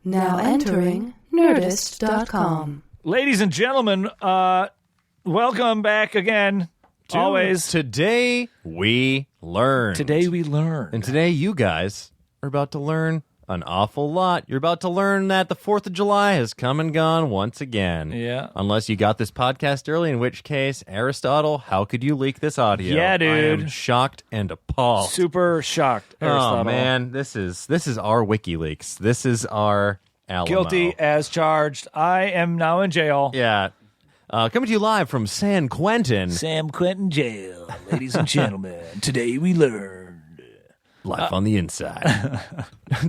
Now entering Nerdist.com. Ladies and gentlemen, welcome back again. Always. Today we learn. Today we learn. And today you guys are about to learn an awful lot. You're about to learn that the 4th of July has come and gone once again. Yeah. Unless you got this podcast early, in which case, Aristotle, how could you leak this audio? Yeah, dude. I am shocked and appalled. Super shocked, Aristotle. Oh, man. This is our WikiLeaks. This is our Alamo. Guilty as charged. I am now in jail. Yeah. Coming to you live from San Quentin. San Quentin jail. Ladies and gentlemen, today we learned. Life on the inside.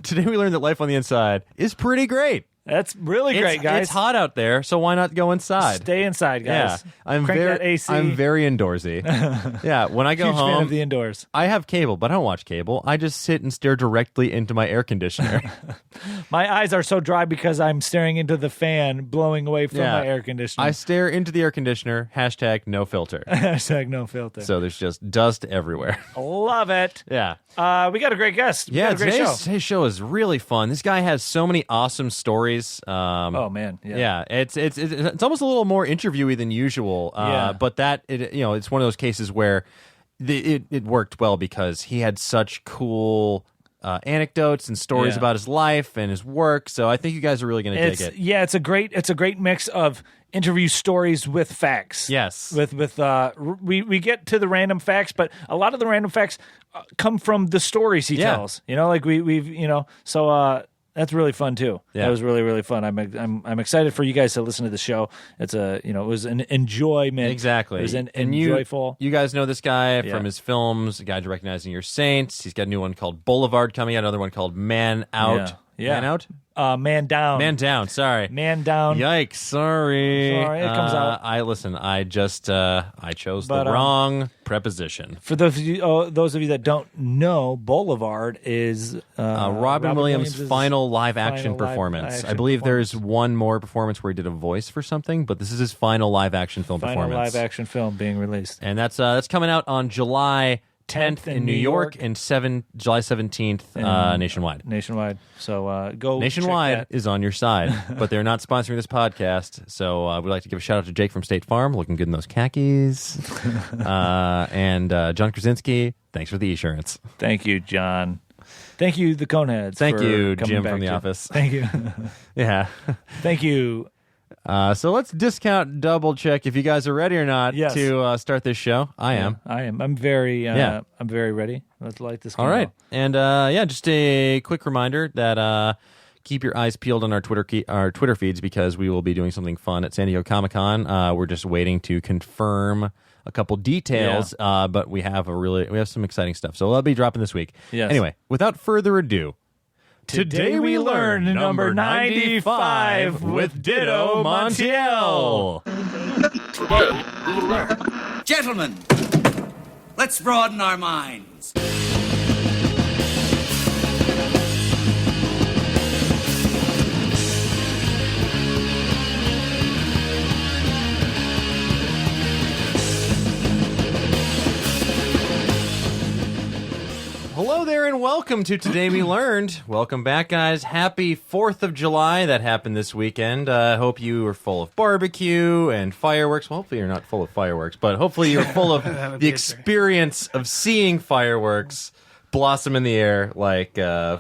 Today we learned that life on the inside is pretty great. That's really great, guys. It's hot out there, so why not go inside? Stay inside, guys. Yeah, I'm Crank very, that AC. I'm very indoorsy. Yeah, when I go Huge fan home, of the indoors. I have cable, but I don't watch cable. I just sit and stare directly into my air conditioner. My eyes are so dry because I'm staring into the fan blowing away from my air conditioner. I stare into the air conditioner. Hashtag no filter. Hashtag no filter. So there's just dust everywhere. Love it. Yeah. We got a great guest. We got a great show. Today's show is really fun. This guy has so many awesome stories. Oh man, yeah. It's almost a little more interviewy than usual. But it's one of those cases where it worked well because he had such cool anecdotes and stories about his life and his work. So I think you guys are really going to dig it. Yeah, it's a great mix of interview stories with facts. Yes. We get to the random facts, but a lot of the random facts come from the stories he tells. You know, like so that's really fun too. Yeah. That was really, really fun. I'm excited for you guys to listen to the show. It's it was an enjoyment. Exactly. It was enjoyable. You guys know this guy from his films, Guide to Recognizing Your Saints. He's got a new one called Boulevard coming out, another one called Man Out. Yeah. Man Out? Man Down. Man Down, sorry. Man Down. Yikes, sorry. It comes out. I chose the wrong preposition. For those of you that don't know, Boulevard is Robin Williams' final live-action performance. I believe there's one more performance where he did a voice for something, but this is his final live-action film performance. Final live-action film being released. And that's coming out on July 10th in New York and July 17th nationwide. Nationwide. So go Nationwide is on your side, but they're not sponsoring this podcast. So we'd like to give a shout out to Jake from State Farm, looking good in those khakis. And John Krasinski, thanks for the insurance. Thank you, John. Thank you, the Coneheads. Thank you, coming Jim back from The to Office. Thank you. Yeah. Thank you. So let's discount double check if you guys are ready or not to start this show. I am. I'm very I'm very ready. Let's light this candle. All right. And just a quick reminder that keep your eyes peeled on our Twitter feeds because we will be doing something fun at San Diego Comic-Con. We're just waiting to confirm a couple details, but we have some exciting stuff. So I'll be dropping this week. Yes. Anyway, without further ado, Today we learn number 95 with Dito Montiel. Today we learn. Gentlemen, let's broaden our minds. Hello there and welcome to Today We Learned. Welcome back, guys. Happy 4th of July. That happened this weekend. I hope you were full of barbecue and fireworks. Well, hopefully you're not full of fireworks, but hopefully you're full of the experience of seeing fireworks blossom in the air like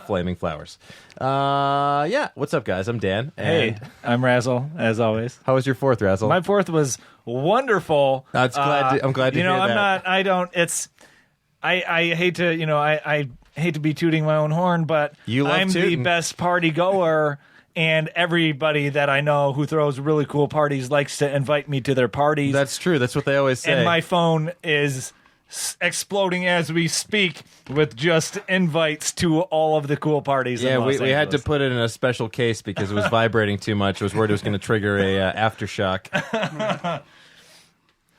flaming flowers. What's up, guys? I'm Dan. Hey, I'm Razzle, as always. How was your 4th, Razzle? My 4th was wonderful. I'm glad to hear that. I hate to, I hate to be tooting my own horn, but I'm the best party goer, and everybody that I know who throws really cool parties likes to invite me to their parties. That's true. That's what they always say. And my phone is exploding as we speak with just invites to all of the cool parties. Yeah, in Los we had to Angeles. put it in a special case because it was vibrating too much. I was worried it was going to trigger a aftershock.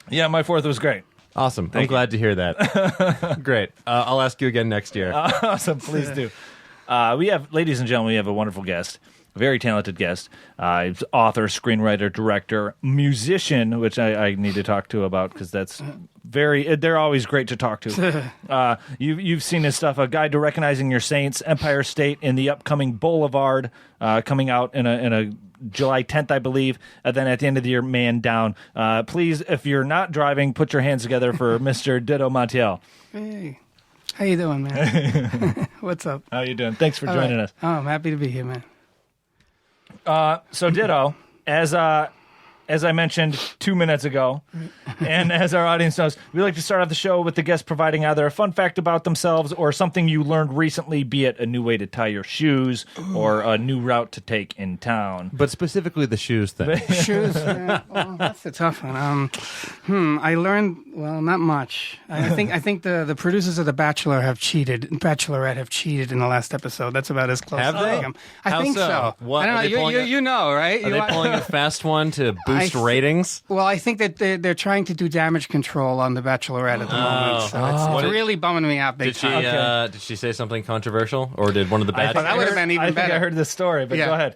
Yeah, my 4th was great. Awesome. I'm glad to hear that. Great. I'll ask you again next year. Awesome. Please do. We have, ladies and gentlemen, we have a wonderful guest. A very talented guest, author, screenwriter, director, musician, which I need to talk to about because that's they're always great to talk to. You've seen his stuff, A Guide to Recognizing Your Saints, Empire State, in the upcoming Boulevard, coming out in a July 10th, I believe. And then at the end of the year, Man Down. Please, if you're not driving, put your hands together for Mr. Dito Montiel. Hey. How you doing, man? What's up? How you doing? Thanks for joining us. Oh, I'm happy to be here, man. So Ditto, as I mentioned 2 minutes ago, and as our audience knows, we like to start off the show with the guest providing either a fun fact about themselves or something you learned recently, be it a new way to tie your shoes or a new route to take in town. But specifically the shoes thing. Shoes, yeah. Well, that's a tough one. I learned, well, not much. I think the producers of The Bachelor have cheated. Bachelorette have cheated in the last episode. That's about as close Have as they? I am. I How think so? What, I don't know. You know, right? Are they pulling a fast one to boost ratings? Well, I think that they're trying to do damage control on The Bachelorette at the moment. So it's really bumming me out big time. Did she say something controversial? Or did one of the Bachelors? that would have been even I think better. I heard this story, but Yeah. go ahead.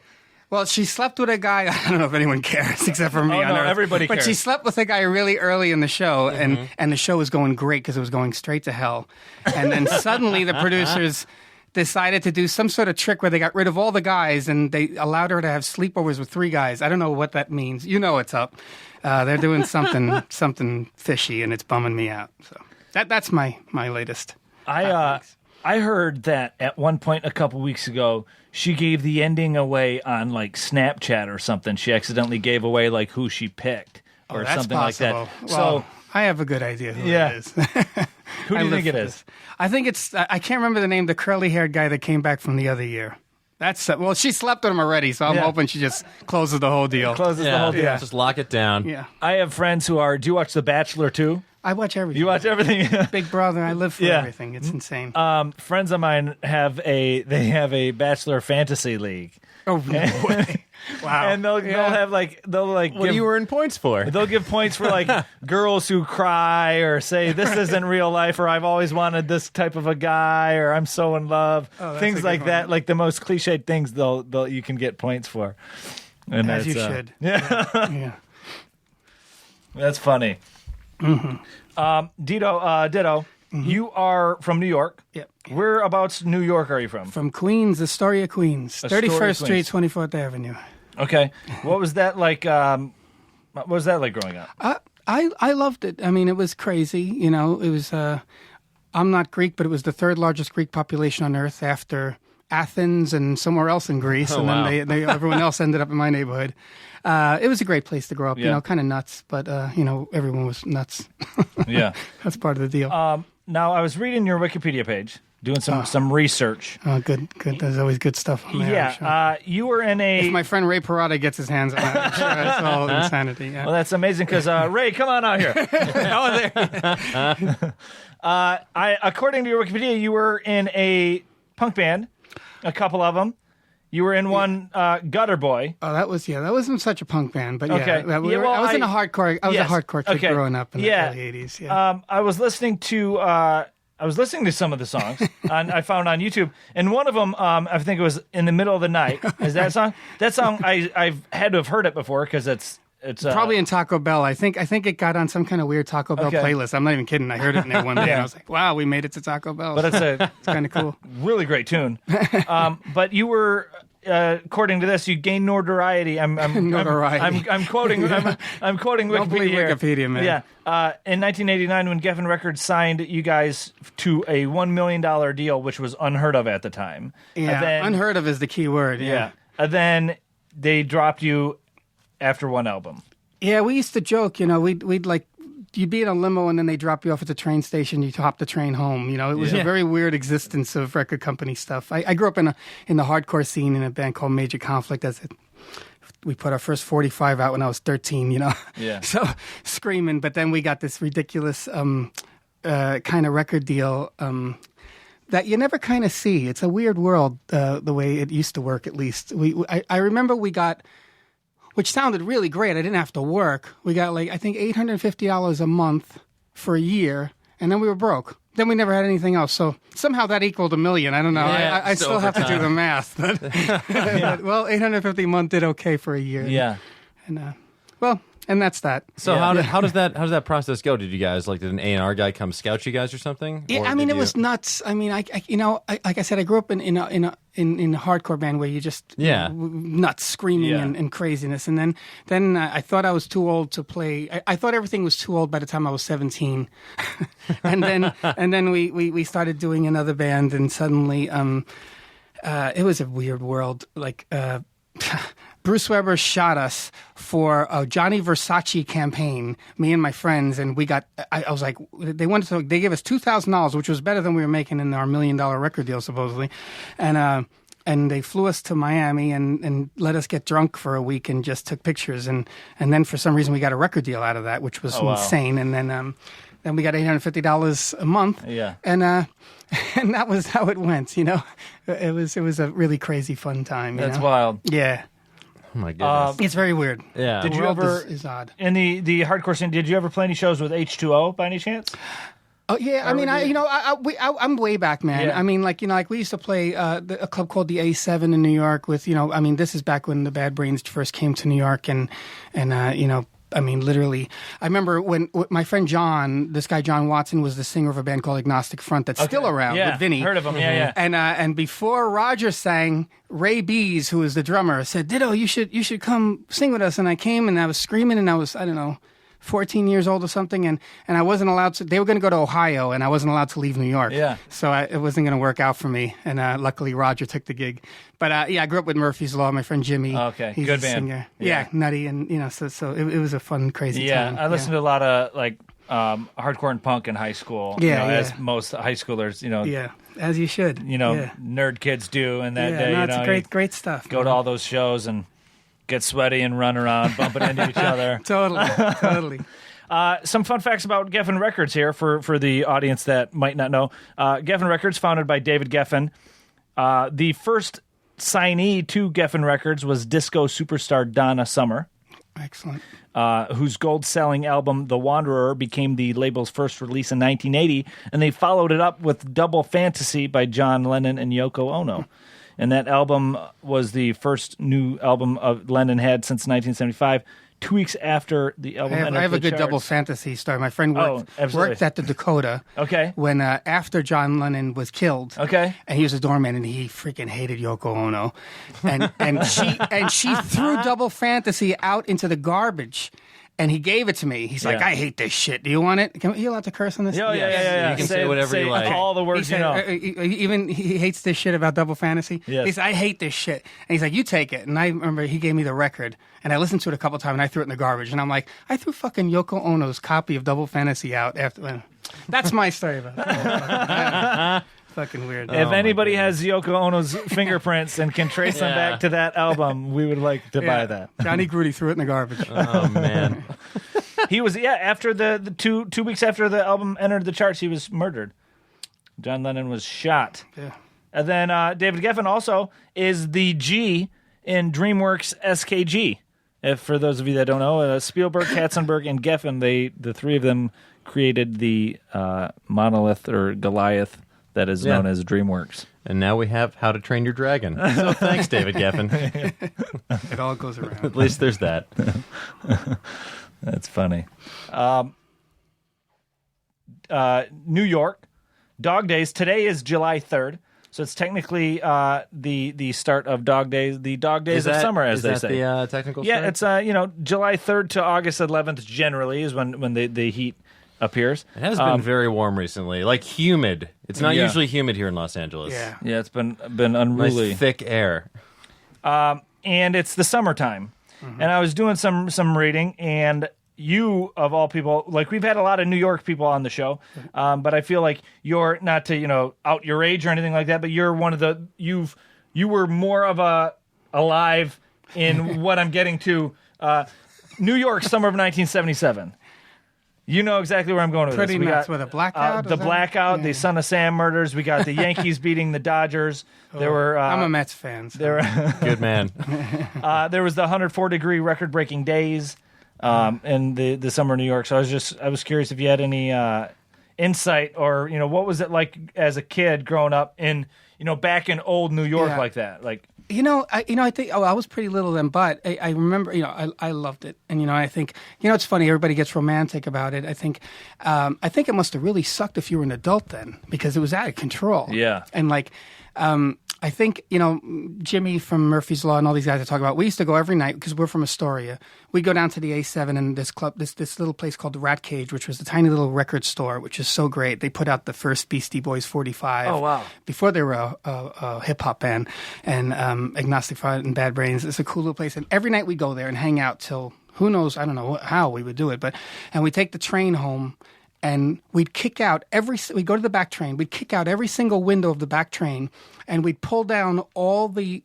Well, she slept with a guy. I don't know if anyone cares except for me. Oh, on no, Earth. everybody But cares. she slept with a guy really early in the show, and the show was going great because it was going straight to hell. And then suddenly the producers decided to do some sort of trick where they got rid of all the guys and they allowed her to have sleepovers with 3 guys. I don't know what that means. You know what's up. They're doing something fishy, and it's bumming me out. So that's my latest. I heard that at one point a couple weeks ago, she gave the ending away on like Snapchat or something. She accidentally gave away like who she picked or That's something possible. like that. Well, I have a good idea who Yeah. it is. Who do you think it is? I think it's, I can't remember the name, the curly-haired guy that came back from the other year. Well, she slept with him already, so I'm Yeah. hoping she just closes the whole deal. Closes the whole deal. Yeah. Just lock it down. Yeah. I have friends who are. Do you watch The Bachelor too? I watch everything. You watch everything. Big Brother. I live for Yeah. everything. It's insane. Friends of mine have a Bachelor fantasy league. Oh, no way. Wow. And they'll have like What do you earn points for? They'll give points for like girls who cry or say this isn't real life or I've always wanted this type of a guy or I'm so in love. that's Things a good like one. that, like the most cliched things you can get points for. And As you that's, should. Yeah, Yeah. that's funny. Ditto, you are from New York. Yep. Whereabouts New York are you from? From Queens, Astoria, Queens. Astoria, 31st Street, Queens. 24th Avenue. Okay. What was that like? What was that like growing up? I loved it. I mean, it was crazy. You know, it was, I'm not Greek, but it was the 3rd largest Greek population on Earth after Athens and somewhere else in Greece. Oh, and wow. then everyone else ended up in my neighborhood. It was a great place to grow up, Yeah. you know, kind of nuts, but, everyone was nuts. Yeah. That's part of the deal. Now, I was reading your Wikipedia page, doing some research. Oh, good. There's always good stuff on there. I'm sure. Yeah, you were in a. If my friend Ray Parada gets his hands on it, I'm sure it's all insanity. Yeah. Well, that's amazing because Ray, come on out here. According to your Wikipedia, you were in a punk band, a couple of them. You were in one, Gutter Boy. Oh, that wasn't such a punk band, but yeah, Okay. I Yeah, well, was in a hardcore. I was yes. a hardcore kid Okay. growing up in the early '80s. Yeah. I was listening to some of the songs I found on YouTube, and one of them, I think it was "In the Middle of the Night." Is that song? That song, I've had to have heard it before because it's Probably in Taco Bell. I think it got on some kind of weird Taco Bell Okay. playlist. I'm not even kidding. I heard it in there one day, and I was like, "Wow, we made it to Taco Bell." but it's kind of cool. really great tune. But you were. According to this, you gained notoriety. Notoriety. I'm quoting. I'm quoting Don't believe Wikipedia. Wikipedia, man. Yeah. In 1989, when Geffen Records signed you guys to a $1 million deal, which was unheard of at the time. Yeah, And then, unheard of is the key word. Yeah. And then they dropped you after one album. Yeah, we used to joke, we'd like, you'd be in a limo and then they drop you off at the train station, you hop the train home. It was a very weird existence of record company stuff. I grew up in the hardcore scene in a band called Major Conflict. We put our first 45 out when I was 13, Yeah. So screaming, but then we got this ridiculous kind of record deal that you never kind of see. It's a weird world, the way it used to work, at least. I remember we got, which sounded really great. I didn't have to work. We got I think $850 a month for a year. and then we were broke. Then we never had anything else. So somehow that equaled $1 million. I don't know. Yeah, I still have to do the math. But, well, $850 a month did okay for a year. Yeah. And and that's that. So how does that process go? Did you guys did an A&R guy come scout you guys or something? Yeah, Or I mean, did it was nuts. I mean, like I said, I grew up in a hardcore band where you just nuts, screaming and craziness. And then I thought I was too old to play. I thought everything was too old by the time I was 17. and then we started doing another band, and suddenly it was a weird world. Like. Bruce Weber shot us for a Johnny Versace campaign, me and my friends, and we got, I was like, they gave us $2,000, which was better than we were making in our $1 million record deal, supposedly. And they flew us to Miami and let us get drunk for a week and just took pictures. And then for some reason we got a record deal out of that, which was insane. And then we got $850 a month. Yeah. And that was how it went, It was a really crazy fun time. That's wild. Yeah. Oh my goodness. It's very weird. Yeah. Did The you world ever is odd. in the hardcore scene? Did you ever play any shows with H2O by any chance? Oh yeah, I mean, I'm way back, man. Yeah. I mean, like we used to play a club called the A7 in New York with, I mean, this is back when the Bad Brains first came to New York, and I mean, literally, I remember when my friend John, this guy John Watson, was the singer of a band called Agnostic Front that's still around with Vinny. Heard of him? Yeah. And before Roger sang, Ray Bees, who was the drummer, said, "Ditto, you should come sing with us." And I came, and I was screaming, and I was, I don't know, 14 years old or something, and I wasn't allowed to. They were going to go to Ohio, and I wasn't allowed to leave New York. Yeah. So it wasn't going to work out for me, and luckily Roger took the gig. But I grew up with Murphy's Law. My friend Jimmy. Okay, he's good a band. singer. Yeah. Nutty, and so it was a fun, crazy time. Yeah, I listened to a lot of hardcore and punk in high school. As most high schoolers, Yeah, as you should. Nerd kids do. And that day, it's great stuff. Go to all those shows and get sweaty and run around, bumping into each other. Totally. Some fun facts about Geffen Records here for the audience that might not know. Geffen Records, founded by David Geffen. The first signee to Geffen Records was disco superstar Donna Summer. Excellent. Whose gold-selling album, The Wanderer, became the label's first release in 1980, and they followed it up with Double Fantasy by John Lennon and Yoko Ono. And that album was the first new album of Lennon had since 1975. 2 weeks after the album entered I have a the good charts. Double Fantasy story. My friend absolutely. worked at the Dakota. Okay. When after John Lennon was killed. Okay. And he was a doorman, and he freaking hated Yoko Ono, and she threw Double Fantasy out into the garbage. And he gave it to me. He's like, "I hate this shit. Do you want it? Are you allowed to curse on this?" Yeah. You can say whatever you like. All the words he said, even he hates this shit about Double Fantasy. Yes. He said, "I hate this shit." And he's like, "You take it." And I remember he gave me the record, and I listened to it a couple of times, and I threw it in the garbage. And I'm like, I threw fucking Yoko Ono's copy of Double Fantasy out after. That's my story about it. Fucking weird. If anybody has Yoko Ono's fingerprints and can trace them back to that album, we would like to buy that. Johnny Grudy threw it in the garbage. Oh man. He was after the 2 weeks after the album entered the charts, he was murdered. John Lennon was shot. Yeah. And then David Geffen also is the G in DreamWorks SKG. If for those of you that don't know, Spielberg, Katzenberg, and Geffen, the three of them created the monolith or Goliath that is known as DreamWorks. And now we have How to Train Your Dragon. So thanks, David Geffen. It all goes around. At least there's that. That's funny. New York, Dog Days. Today is July 3rd, so it's technically the start of Dog Days, the Dog Days of summer, as they say. Is that the technical Yeah, start? it's July 3rd to August 11th generally is when the heat appears. It has been very warm recently, like humid. It's not usually humid here in Los Angeles. Yeah, it's been unruly. Nice thick air. And it's the summertime. Mm-hmm. And I was doing some reading, and you, of all people, like we've had a lot of New York people on the show, but I feel like you're, not to out your age or anything like that, but you're one of the you were more of a alive in what I'm getting to. New York, summer of 1977. You know exactly where I'm going with Pretty this. We nuts got with a blackout. the blackout, the Son of Sam murders. We got the Yankees beating the Dodgers. There were. I'm a Mets fan. So. Good man. There was the 104-degree record-breaking days in the summer of New York. So I was curious if you had any insight, or what was it like as a kid growing up in back in old New York like that? Like, I think I was pretty little then, but I remember, I loved it, and I think, it's funny. Everybody gets romantic about it. I think it must have really sucked if you were an adult then, because it was out of control. Yeah, and like. I think, Jimmy from Murphy's Law and all these guys I talk about, we used to go every night because we're from Astoria. We'd go down to the A7 and this club, this little place called the Rat Cage, which was a tiny little record store, which is so great. They put out the first Beastie Boys 45. Oh, wow. Before they were a hip-hop band, and Agnostic Front and Bad Brains. It's a cool little place. And every night we go there and hang out till, who knows, I don't know how we would do it, and we'd take the train home. And we'd kick out we'd go to the back train, we'd kick out every single window of the back train, and we'd pull down all the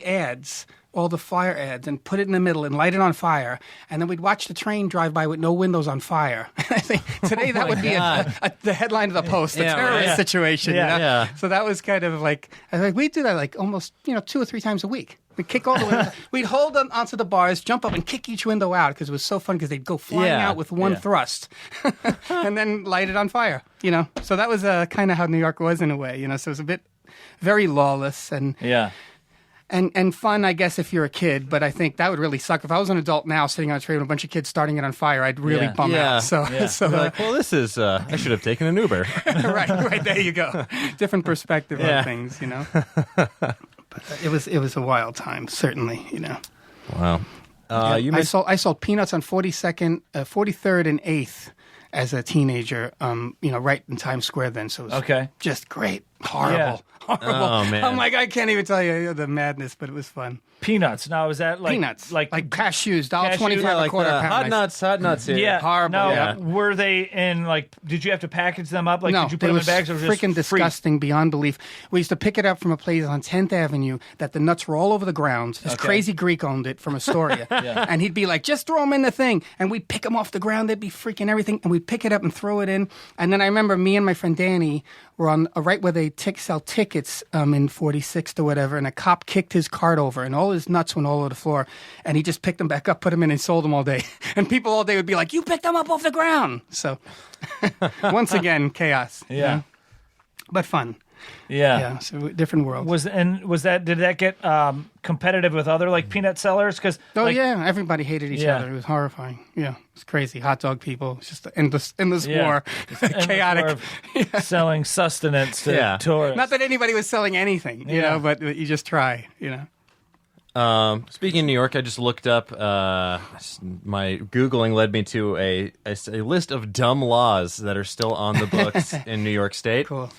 ads, all the flyer ads, and put it in the middle and light it on fire. And then we'd watch the train drive by with no windows on fire. I think today that would be the headline of the Post, a terrorist situation. Yeah. So that was kind of like, we'd do that like almost 2 or 3 times a week. We'd kick all the windows. We'd hold them onto the bars, jump up, and kick each window out because it was so fun because they'd go flying out with one thrust and then light it on fire, So that was kind of how New York was in a way, So it was a bit very lawless and fun, I guess, if you're a kid. But I think that would really suck. If I was an adult now sitting on a train with a bunch of kids starting it on fire, I'd really bum out. So like, well, this is, I should have taken an Uber. right, there you go. Different perspective on things, But it was a wild time, certainly, Wow. I sold peanuts on 42nd, 43rd, and 8th as a teenager. Right in Times Square then. So it was just great, horrible. Oh man! Oh my God, I can't even tell you the madness, but it was fun. Peanuts. Now, is that like peanuts, like cashews, $1.25 a like quarter pound. Hot nuts. Yeah, horrible. Now, were they in did you have to package them up? Like, no, did you put them in bags? Or freaking disgusting beyond belief. We used to pick it up from a place on 10th Avenue that the nuts were all over the ground. This crazy Greek owned it from Astoria, and he'd be like, "Just throw them in the thing," and we'd pick them off the ground. They'd be freaking everything, and we'd pick it up and throw it in. And then I remember me and my friend Danny were on right where they sell tickets in 46th or whatever, and a cop kicked his cart over, and all his nuts went all over the floor, and he just picked them back up, put them in, and sold them all day. And people all day would be like, "You picked them up off the ground." So once again, chaos. But fun. Yeah, so different world. Did that get competitive with other like peanut sellers? Because everybody hated each other. It was horrifying. Yeah, it's crazy. Hot dog people, it's just endless war, chaotic. Selling sustenance to tourists. Not that anybody was selling anything, but you just try, Speaking of New York, I just looked up. My Googling led me to a list of dumb laws that are still on the books in New York State. Cool.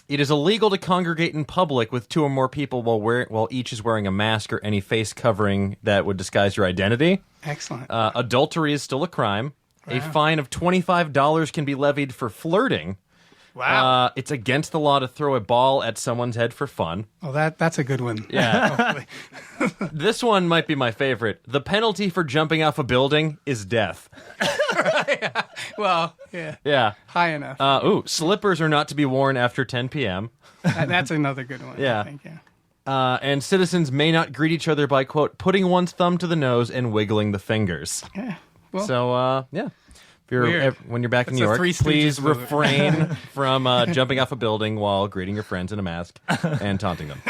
It is illegal to congregate in public with 2 or more people while each is wearing a mask or any face covering that would disguise your identity. Excellent. Adultery is still a crime. Wow. A fine of $25 can be levied for flirting. Wow. It's against the law to throw a ball at someone's head for fun. Oh, that's a good one. Yeah. This one might be my favorite. The penalty for jumping off a building is death. Well, yeah. Yeah. High enough. Slippers are not to be worn after 10 p.m. That's another good one. Yeah. I think, yeah. And citizens may not greet each other by, quote, putting one's thumb to the nose and wiggling the fingers. Yeah. Well, so, yeah. When you're back in New York, please refrain from jumping off a building while greeting your friends in a mask and taunting them.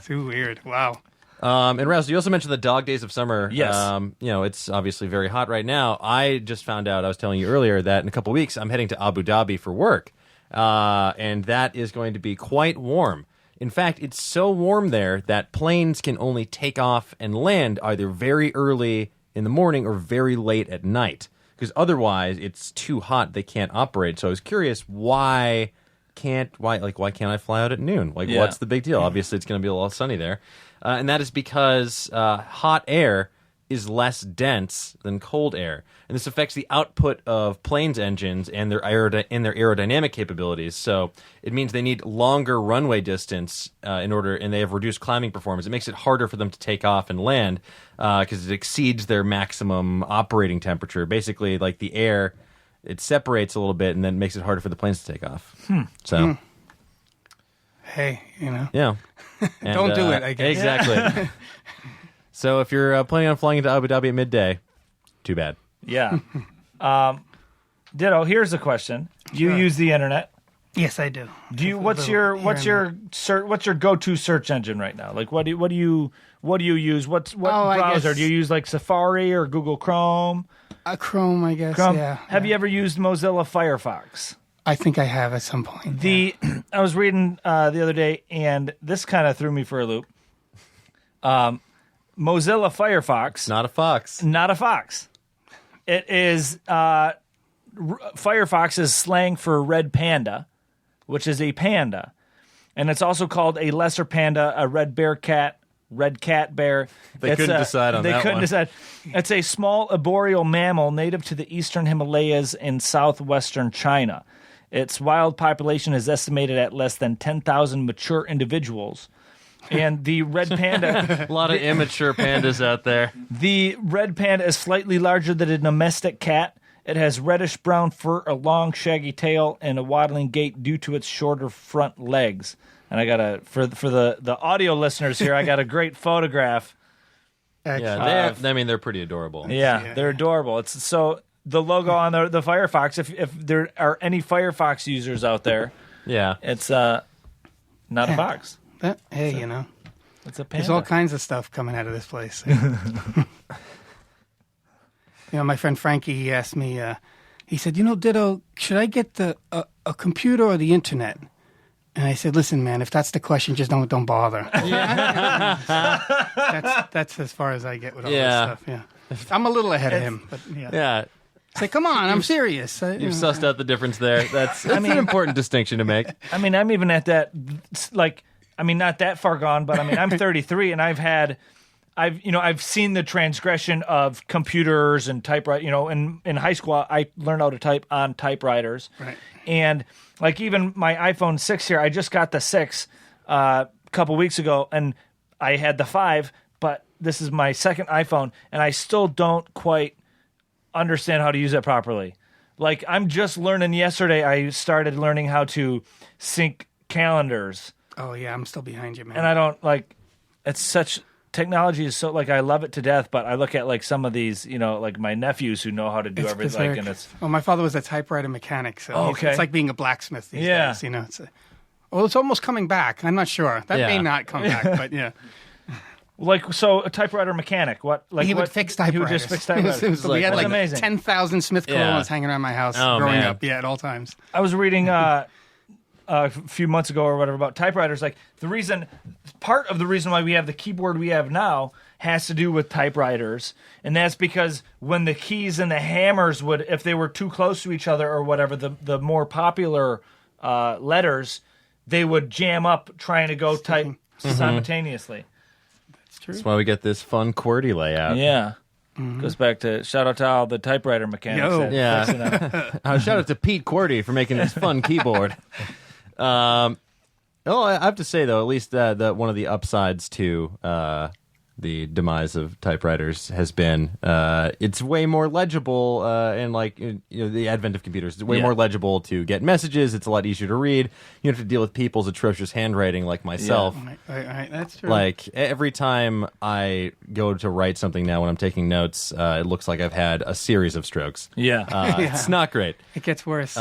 Too weird. Wow. And Rouse, you also mentioned the dog days of summer. Yes. It's obviously very hot right now. I just found out, I was telling you earlier, that in a couple of weeks I'm heading to Abu Dhabi for work. And that is going to be quite warm. In fact, it's so warm there that planes can only take off and land either very early in the morning or very late at night. Because otherwise, it's too hot; they can't operate. So I was curious, why can't I fly out at noon? What's the big deal? Obviously, it's going to be a little sunny there, and that is because hot air is less dense than cold air, and this affects the output of planes' engines and their aerodynamic capabilities. So it means they need longer runway distance and they have reduced climbing performance. It makes it harder for them to take off and land because it exceeds their maximum operating temperature. Basically, like the air, it separates a little bit and then makes it harder for the planes to take off. So, hey, yeah, and, don't do it. I guess exactly. So if you're planning on flying into Abu Dhabi at midday, too bad. Yeah. Ditto, here's a question. You use the internet. Yes, I do. Do you? What's your go-to search engine right now? Like, what do you use? What browser do you use? Like Safari or Google Chrome? Chrome, I guess. Chrome. Yeah. Have you ever used Mozilla Firefox? I think I have at some point. I was reading the other day, and this kind of threw me for a loop. Mozilla Firefox, Not a fox. not a fox. It is Firefox is slang for red panda, which is a panda, and it's also called a lesser panda, a red cat bear. They couldn't decide on that one. They couldn't decide. It's a small arboreal mammal native to the eastern Himalayas in southwestern China. Its wild population is estimated at less than 10,000 mature individuals. And the red panda... A lot of immature pandas out there. The red panda is slightly larger than a domestic cat. It has reddish-brown fur, a long, shaggy tail, and a waddling gait due to its shorter front legs. And I got for the audio listeners here, I got a great photograph. Yeah, they're pretty adorable. Yeah, they're adorable. It's so the logo on the Firefox. If there are any Firefox users out there, it's not a fox. Hey, It's a panda. there's all kinds of stuff coming out of this place. My friend Frankie, he asked me, he said, Ditto, should I get a computer or the internet? And I said, listen, man, if that's the question, just don't bother. That's as far as I get with all this stuff. Yeah, I'm a little ahead of him, but Yeah. Say, come on, I'm serious. You've sussed out the difference there. That's an important distinction to make. I mean, I'm even at that, not that far gone, but I'm 33, and I've seen the transgression of computers and typewriters. In high school, I learned how to type on typewriters. Right. And even my iPhone 6 here, I just got the 6 a couple weeks ago, and I had the 5, but this is my second iPhone, and I still don't quite understand how to use it properly. I'm just learning yesterday, I started learning how to sync calendars. Oh, yeah, I'm still behind you, man. And I don't, it's such... Technology is so I love it to death, but I look at some of these, my nephews who know how to do everything, and it's. Well, my father was a typewriter mechanic, so it's like being a blacksmith these days. It's almost coming back. I'm not sure. That may not come back, but yeah. So a typewriter mechanic. What? He would fix typewriters. He would just fix typewriters. We had amazing. 10,000 Smith Corillas hanging around my house growing up. Yeah, at all times. I was reading a few months ago or whatever about typewriters. Part of the reason why we have the keyboard we have now has to do with typewriters, and that's because when the keys and the hammers if they were too close to each other or whatever, the more popular letters, they would jam up trying to go type simultaneously. That's true. That's why we get this fun QWERTY layout. Yeah. Goes back to shout out to all the typewriter mechanics. Shout out to Pete QWERTY for making this fun keyboard. I have to say though, at least one of the upsides to the demise of typewriters has been it's way more legible, and the advent of computers, it's way more legible to get messages. It's a lot easier to read. You don't have to deal with people's atrocious handwriting like myself. Right, that's true. Every time I go to write something now when I'm taking notes, it looks like I've had a series of strokes. It's not great. It gets worse.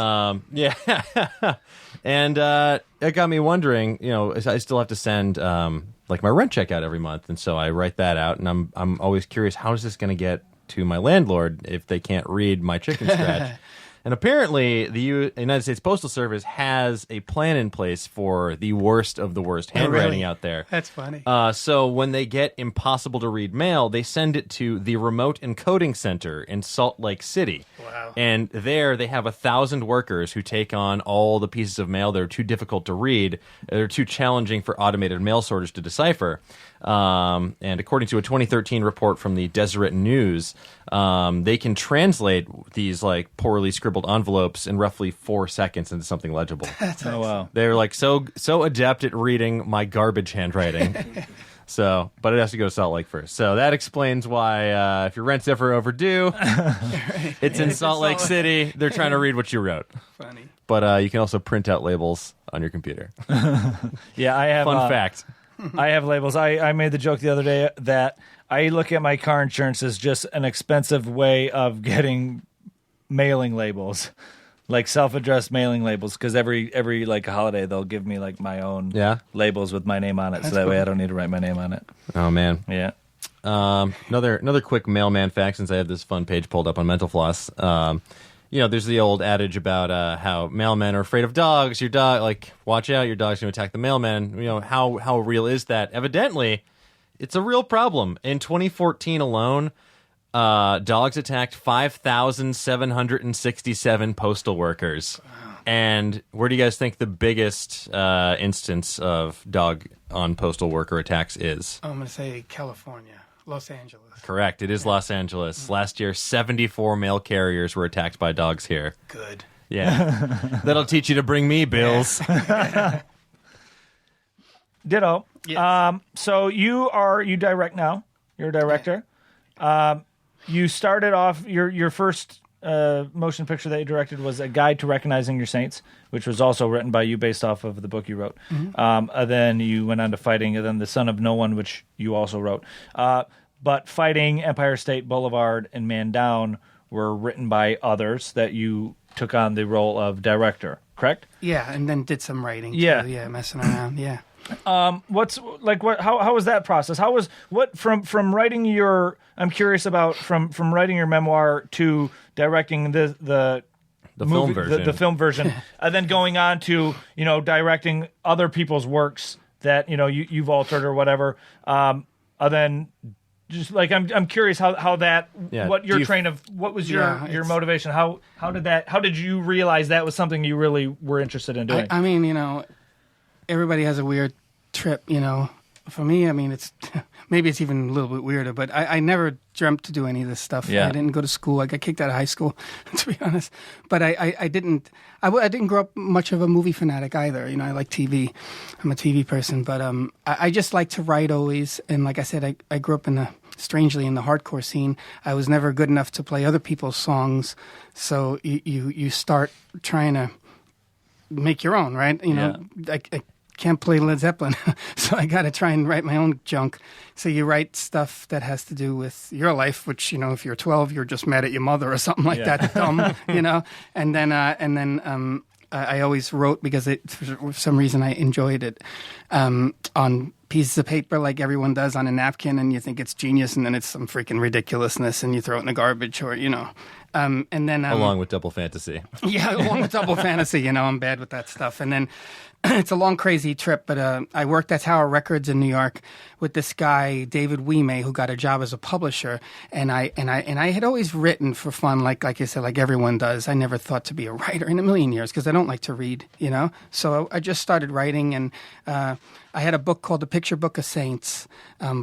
And it got me wondering, I still have to send my rent check out every month, and so I write that out, and I'm always curious, how is this going to get to my landlord if they can't read my chicken scratch? And apparently, the United States Postal Service has a plan in place for the worst of the worst handwriting out there. That's funny. So when they get impossible to read mail, they send it to the Remote Encoding Center in Salt Lake City. Wow. And there they have 1,000 workers who take on all the pieces of mail that are too difficult to read, they're too challenging for automated mail sorters to decipher. And according to a 2013 report from the Deseret News, they can translate these poorly scribbled envelopes in roughly 4 seconds into something legible. Oh wow! They're so adept at reading my garbage handwriting. But it has to go to Salt Lake first. So that explains why if your rent's ever overdue, it's in Salt Lake City. They're trying to read what you wrote. Funny. But you can also print out labels on your computer. Yeah, I have. Fun fact. I have labels. I made the joke the other day that I look at my car insurance as just an expensive way of getting mailing labels. like self-addressed mailing labels, because every like holiday they'll give me like my own labels with my name on it, so that way I don't need to write my name on it. Oh man, yeah. Another quick mailman fact, since I have this fun page pulled up on Mental Floss. There's the old adage about how mailmen are afraid of dogs. Your dog, like, watch out, your dog's going to attack the mailman. How real is that? Evidently, it's a real problem. In 2014 alone, dogs attacked 5,767 postal workers. Wow. And where do you guys think the biggest instance of dog on postal worker attacks is? I'm going to say California. Los Angeles. Correct. It is Los Angeles. Last year, 74 mail carriers were attacked by dogs here. Good. Yeah. That'll teach you to bring me bills. Ditto. Yes. So you direct now. You're a director. You started off, your first motion picture that you directed was A Guide to Recognizing Your Saints, which was also written by you based off of the book you wrote. Mm-hmm. Then you went on to Fighting, and then The Son of No One, which you also wrote. But Fighting, Empire State Boulevard, and Man Down were written by others that you took on the role of director, correct? Yeah, and then did some writing. Yeah. Too. Yeah, messing around, yeah. How was that process? From writing your, I'm curious about from writing your memoir to directing the movie, film version, the film version, and then going on to directing other people's works that you've altered or whatever. And then just like I'm curious how that what your what was your motivation? How did you realize that was something you really were interested in doing? I mean, everybody has a weird trip, For me, I mean, it's maybe it's even a little bit weirder, but I never dreamt to do any of this stuff. Yeah. I didn't go to school. I got kicked out of high school, to be honest. But I didn't grow up much of a movie fanatic either. I like TV. I'm a TV person, but I just like to write always. And like I said, I grew up strangely in the hardcore scene. I was never good enough to play other people's songs, so you start trying to make your own, right? I can't play Led Zeppelin, so I got to try and write my own junk. So you write stuff that has to do with your life, which, if you're 12, you're just mad at your mother or something like that, dumb, And then I always wrote because for some reason I enjoyed it on pieces of paper like everyone does on a napkin, and you think it's genius, and then it's some freaking ridiculousness, and you throw it in the garbage, or and then along with Double Fantasy. Yeah, along with Double Fantasy, I'm bad with that stuff, and then. It's a long, crazy trip, but I worked at Tower Records in New York with this guy, David Wimay, who got a job as a publisher, and I had always written for fun, like I said, like everyone does. I never thought to be a writer in a million years because I don't like to read, So I just started writing, and I had a book called The Picture Book of Saints.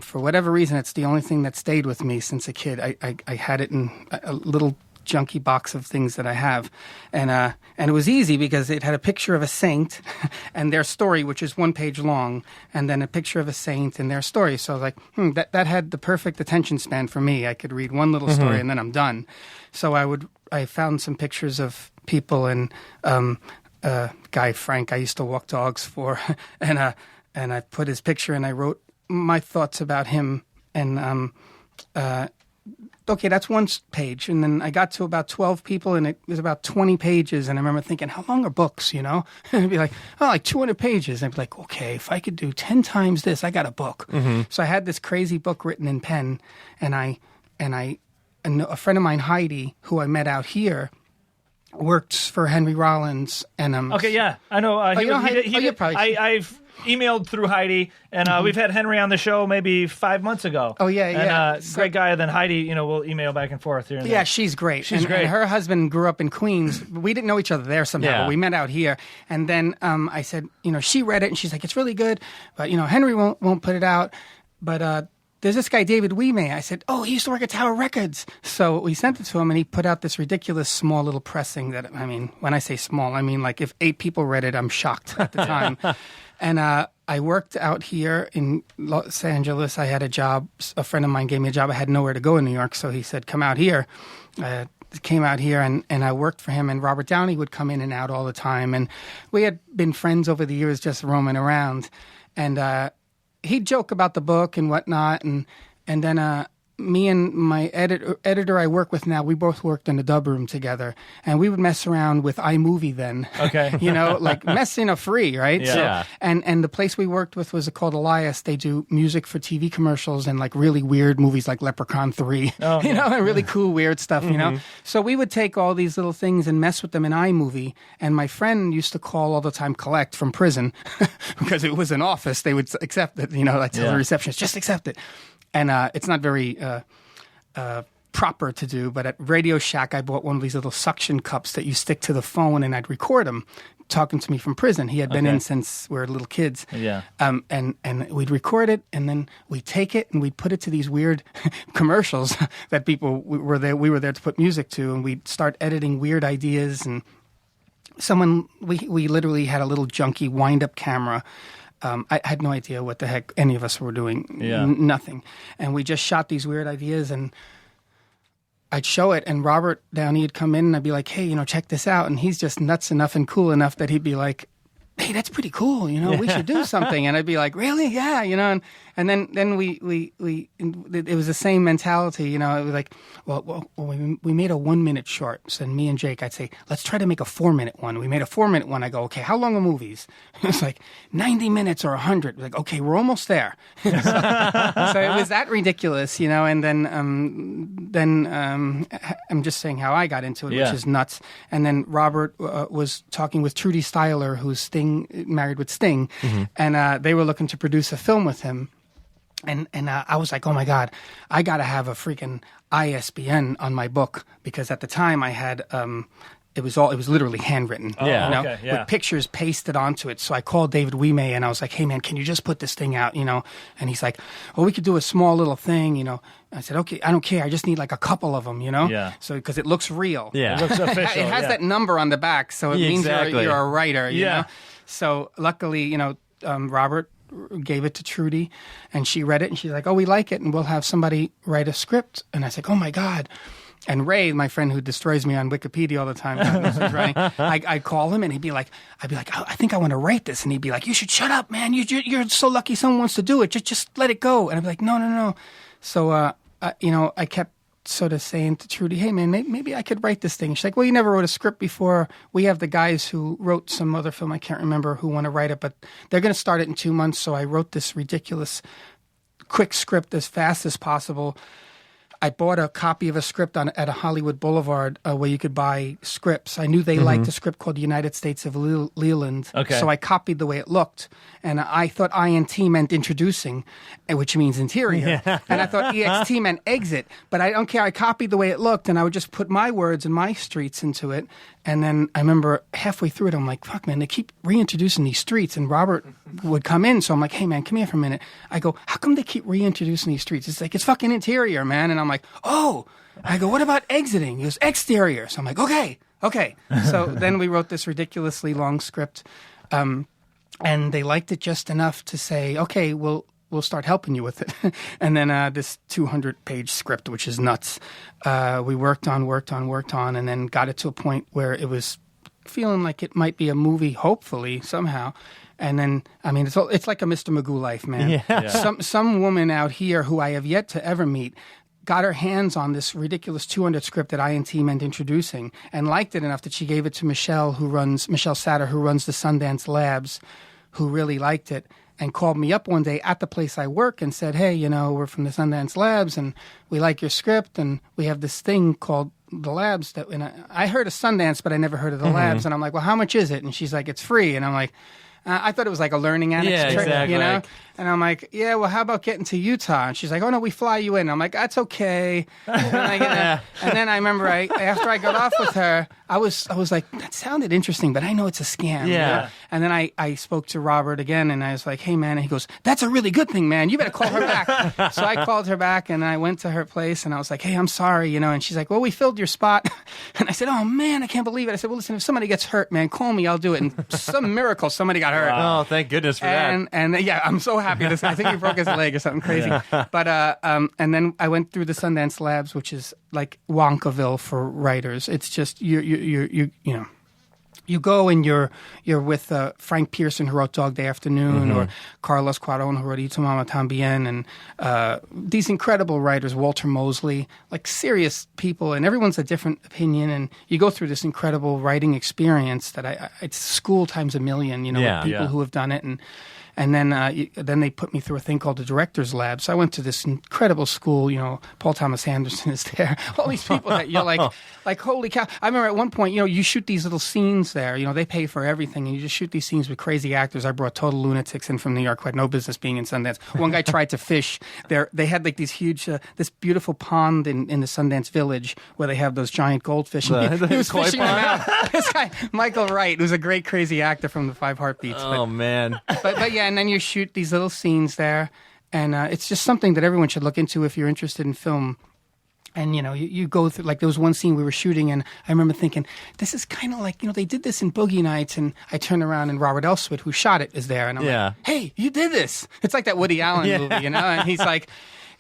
For whatever reason, it's the only thing that stayed with me since a kid. I had it in a little junky box of things that I have, and it was easy because it had a picture of a saint and their story, which is 1 page long, and then a picture of a saint and their story. So I was like, that had the perfect attention span for me. I could read one little story and then I'm done. So I found some pictures of people, and guy Frank I used to walk dogs for, and I put his picture and I wrote my thoughts about him, and okay, that's one page. And then I got to about 12 people, and it was about 20 pages. And I remember thinking, how long are books, And it'd be like, like 200 pages. And I'd be like, okay, if I could do 10 times this, I got a book. Mm-hmm. So I had this crazy book written in pen, and a friend of mine, Heidi, who I met out here, works for Henry Rollins. And okay, yeah, I know. I've emailed through Heidi, and we've had Henry on the show maybe 5 months ago. Oh, yeah, yeah. And great guy. Then Heidi, we'll email back and forth here. And yeah, she's great. She's great. And her husband grew up in Queens. We didn't know each other there somehow. Yeah. But we met out here. And then I said, she read it, and she's like, it's really good, but, Henry won't put it out. But there's this guy, David Wimay. I said, he used to work at Tower Records. So we sent it to him, and he put out this ridiculous small little pressing that, when I say small, I mean like if 8 people read it, I'm shocked at the time. And I worked out here in Los Angeles. I had a job. A friend of mine gave me a job. I had nowhere to go in New York, so he said, come out here. Came out here, and I worked for him, and Robert Downey would come in and out all the time. And we had been friends over the years, just roaming around. And he'd joke about the book and whatnot. And then me and my editor I work with now, we both worked in the dub room together, and we would mess around with iMovie then. Okay. Like messing free, right? Yeah. So, and the place we worked with was called Elias. They do music for TV commercials and like really weird movies like Leprechaun 3, and really cool weird stuff, So we would take all these little things and mess with them in iMovie, and my friend used to call all the time collect from prison because it was an office. They would accept it, I tell the receptionist, just accept it. And it's not very proper to do, but at Radio Shack, I bought one of these little suction cups that you stick to the phone, and I'd record him talking to me from prison. He had been in since we were little kids. Yeah. And we'd record it, and then we'd take it, and we'd put it to these weird commercials that we were there to put music to, and we'd start editing weird ideas. And we literally had a little junky wind-up camera. I had no idea what the heck any of us were doing. Nothing. And we just shot these weird ideas, and I'd show it, and Robert Downey would come in, and I'd be like, hey, check this out. And he's just nuts enough and cool enough that he'd be like, hey, that's pretty cool, we should do something. And I'd be like, really? Yeah, and then we it was the same mentality, it was like, well, we made a 1 minute short. So me and Jake, I'd say, let's try to make a 4 minute one. We made a 4 minute one. I go, okay, how long are movies? It's like 90 minutes or 100. We're like, okay, we're almost there. So it was that ridiculous, and then I'm just saying how I got into it, which is nuts. And then Robert was talking with Trudy Styler, who's married with Sting, and they were looking to produce a film with him. And I was like, oh my God, I got to have a freaking ISBN on my book, because at the time I had it was literally handwritten, with pictures pasted onto it. So I called David Wimay, and I was like, hey man, can you just put this thing out, And he's like, well, we could do a small little thing, I said, okay, I don't care. I just need like a couple of them, Yeah. So because it looks real. Yeah. It looks official. It has that number on the back, so it means you're a writer, you Yeah. know? So luckily, Robert gave it to Trudy, and she read it, and she's like, oh, we like it, and we'll have somebody write a script. And I was like, oh my God. And Ray, my friend who destroys me on Wikipedia all the time, I'd call him, and I'd be like, oh, I think I want to write this. And he'd be like, you should shut up, man. You're so lucky someone wants to do it. Just let it go. And I'd be like, no. So, I kept sort of saying to Trudy, hey man, maybe I could write this thing. She's like, well, you never wrote a script before. We have the guys who wrote some other film, I can't remember, who want to write it, but they're going to start it in 2 months. So I wrote this ridiculous quick script as fast as possible. I bought a copy of a script at a Hollywood Boulevard where you could buy scripts. I knew they liked a script called United States of Leland. Okay. So I copied the way it looked. And I thought INT meant introducing, which means interior. Yeah. And I thought EXT meant exit. But I don't care. I copied the way it looked, and I would just put my words and my streets into it. And then I remember halfway through it, I'm like, fuck, man, they keep reintroducing these streets. And Robert would come in. So I'm like, hey, man, come here for a minute. I go, how come they keep reintroducing these streets? It's like, it's fucking interior, man. And I'm like, oh. I go, what about exiting? He goes, exterior. So I'm like, okay. So then we wrote this ridiculously long script. And they liked it just enough to say, okay, we'll start helping you with it. And then this 200-page script, which is nuts, we worked on, and then got it to a point where it was feeling like it might be a movie, hopefully, somehow. And then, I mean, it's like a Mr. Magoo life, man. Yeah. Some woman out here who I have yet to ever meet got her hands on this ridiculous 200 script that INT meant introducing, and liked it enough that she gave it to Michelle Satter, who runs the Sundance Labs, who really liked it, and called me up one day at the place I work and said, hey, we're from the Sundance Labs, and we like your script, and we have this thing called the Labs. And I heard of Sundance, but I never heard of the Labs. And I'm like, well, how much is it? And she's like, it's free. And I'm like, I thought it was like a learning annex trick, exactly. And I'm like, yeah, well, how about getting to Utah? And she's like, oh, no, we fly you in. I'm like, that's okay. And then I remember after I got off with her, I was like, that sounded interesting, but I know it's a scam. Yeah. And then I spoke to Robert again, and I was like, hey, man. And he goes, that's a really good thing, man. You better call her back. So I called her back, and I went to her place, and I was like, hey, I'm sorry, And she's like, well, we filled your spot. And I said, oh, man, I can't believe it. I said, well, listen, if somebody gets hurt, man, call me. I'll do it. And some miracle, somebody got hurt. Wow. Oh, thank goodness for that. And yeah, I'm so happy. I think he broke his leg or something crazy. Yeah. But and then I went through the Sundance Labs, which is like Wonkaville for writers. It's just you you go and you're with Frank Pearson, who wrote Dog Day Afternoon, or Carlos Cuarón, who wrote Y Tu Mama Tambien, and these incredible writers, Walter Mosley, like serious people, and everyone's a different opinion, and you go through this incredible writing experience that it's school times a million, with people who have done it, and then they put me through a thing called the Director's Lab. So I went to this incredible school. Paul Thomas Anderson is there. All these people that you're like, holy cow! I remember at one point, you shoot these little scenes there. They pay for everything, and you just shoot these scenes with crazy actors. I brought total lunatics in from New York who had no business being in Sundance. One guy tried to fish. They had like these huge, this beautiful pond in the Sundance Village where they have those giant goldfish. And he was fishing them out. This guy, Michael Wright, who's a great crazy actor from the Five Heartbeats. Oh man! But yeah. And then you shoot these little scenes there, and it's just something that everyone should look into if you're interested in film. And, you go through, like, there was one scene we were shooting, and I remember thinking, this is kind of like, they did this in Boogie Nights, and I turn around, and Robert Elswit, who shot it, is there, and I'm like, hey, you did this. It's like that Woody Allen movie, and he's like,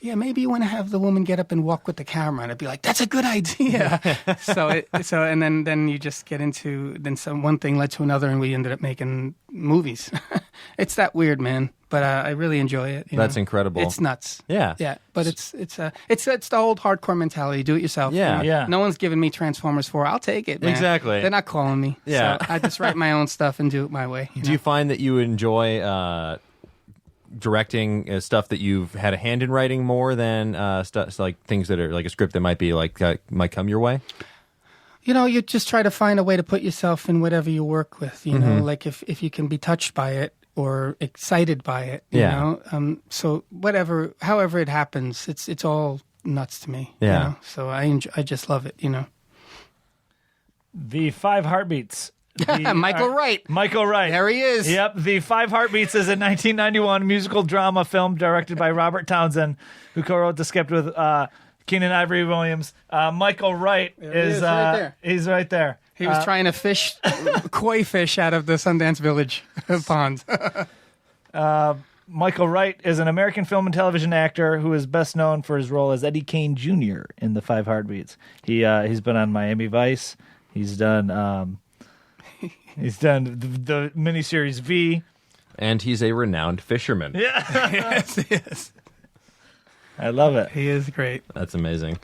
yeah, maybe you want to have the woman get up and walk with the camera, and I'd be like, that's a good idea. And then you just get into, one thing led to another, and we ended up making movies. It's that weird, man. But I really enjoy it. That's incredible. It's nuts. Yeah. But it's the old hardcore mentality. Do it yourself. Yeah. No one's giving me Transformers 4. I'll take it, man. Exactly. They're not calling me. Yeah. So I just write my own stuff and do it my way. Do you find that you enjoy directing stuff that you've had a hand in writing more than stuff like things that are like a script that might be like might come your way? You just try to find a way to put yourself in whatever you work with. Like if you can be touched by it or excited by it. You know. So however it happens, it's all nuts to me. Yeah. So I just love it. The Five Heartbeats. Michael Wright. Michael Wright. There he is. Yep. The Five Heartbeats is a 1991 musical drama film directed by Robert Townsend, who co-wrote the script with Keenan Ivory Williams. Michael Wright is right there. He's right there. He was trying to fish koi fish out of the Sundance Village pond. Michael Wright is an American film and television actor who is best known for his role as Eddie Kane Jr. in The Five Heartbeats. He's been on Miami Vice. He's done the miniseries V. And he's a renowned fisherman. Yeah. Yes, he is. I love it. He is great. That's amazing.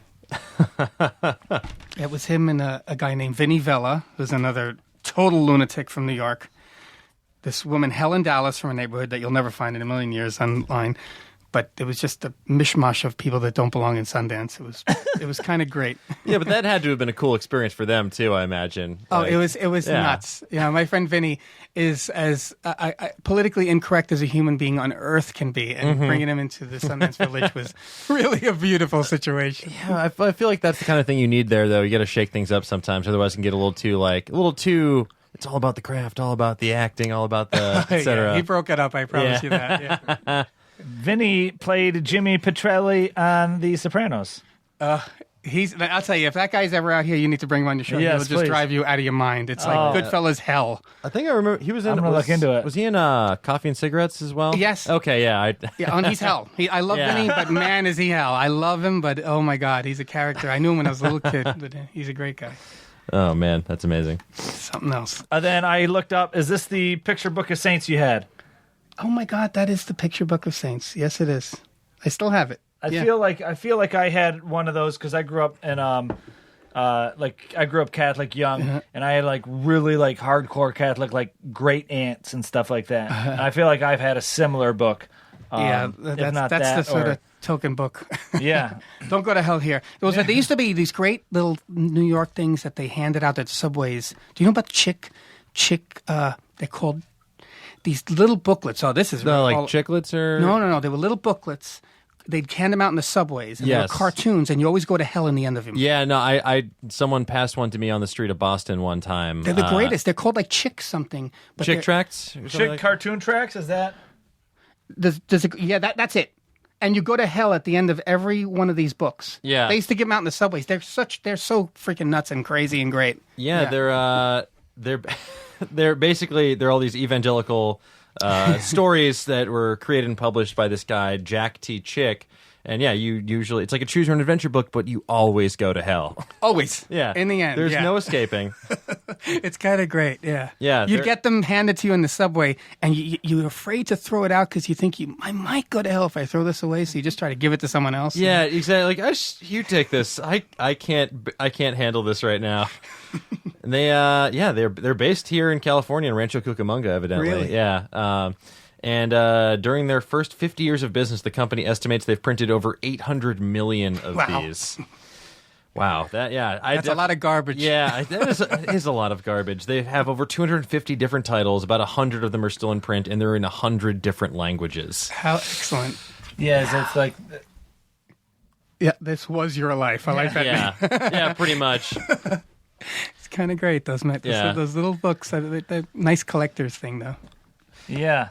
It was him and a guy named Vinnie Vella, who's another total lunatic from New York. This woman, Helen Dallas, from a neighborhood that you'll never find in a million years online. But it was just a mishmash of people that don't belong in Sundance. It was kind of great. Yeah, but that had to have been a cool experience for them too, I imagine. Oh, it was nuts. My friend Vinny is as politically incorrect as a human being on earth can be, and bringing him into the Sundance Village was really a beautiful situation. Yeah, I feel like that's the kind of thing you need there, though. You got to shake things up sometimes, otherwise it can get a little too. It's all about the craft, all about the acting, all about the etc. Yeah, he broke it up. I promise you that. Yeah. Vinny played Jimmy Petrelli on The Sopranos. I'll tell you, if that guy's ever out here, you need to bring him on your show. Yes, He'll just drive you out of your mind. It's like Goodfellas hell. I think I remember he was in. I'm gonna look into it. Was he in Coffee and Cigarettes as well? Yes. Okay, yeah. And he's hell. I love Vinny, but man, is he hell. I love him, but oh my God, he's a character. I knew him when I was a little kid, but he's a great guy. Oh man, that's amazing. Something else. Then I looked up. Is this the picture book of Saints you had? Oh my God, that is the picture book of Saints. Yes, it is. I still have it. I feel like I had one of those because I grew up in I grew up Catholic young, and I had like really like hardcore Catholic like great aunts and stuff like that. And I feel like I've had a similar book. That's the sort of token book. Yeah. Don't go to hell here. There used to be these great little New York things that they handed out at subways. Do you know about Chick? They're called these little booklets. Oh, this is like chiclets or no. They were little booklets. They'd hand them out in the subways, and they were cartoons, and you always go to hell in the end of them. Yeah, no, I someone passed one to me on the street of Boston one time. They're the greatest. They're called like Chick something. Chick Tracts? Chick like cartoon tracks? Is that? That's it. And you go to hell at the end of every one of these books. Yeah. They used to give them out in the subways. They're so freaking nuts and crazy and great. Yeah. They're basically all these evangelical stories that were created and published by this guy Jack T. Chick, And yeah, you usually it's like a choose your own adventure book, but you always go to hell. Always. Yeah. In the end. There's yeah. no escaping. It's kind of great, yeah. Yeah. You get them handed to you in the subway, and you're afraid to throw it out because you think I might go to hell if I throw this away, so you just try to give it to someone else. Yeah, exactly. Like, you take this. I can't handle this right now. And they're based here in California in Rancho Cucamonga, evidently. Really? Yeah. And during their first 50 years of business, the company estimates they've printed over 800 million of these. Wow, that's a lot of garbage. Yeah, that is a lot of garbage. They have over 250 different titles. About 100 of them are still in print, and they're in 100 different languages. How excellent. Yeah, so it's like... Yeah, this was your life. I like that name. Yeah, pretty much. It's kind of great, doesn't it? Those little books. They're nice collector's thing, though. Yeah.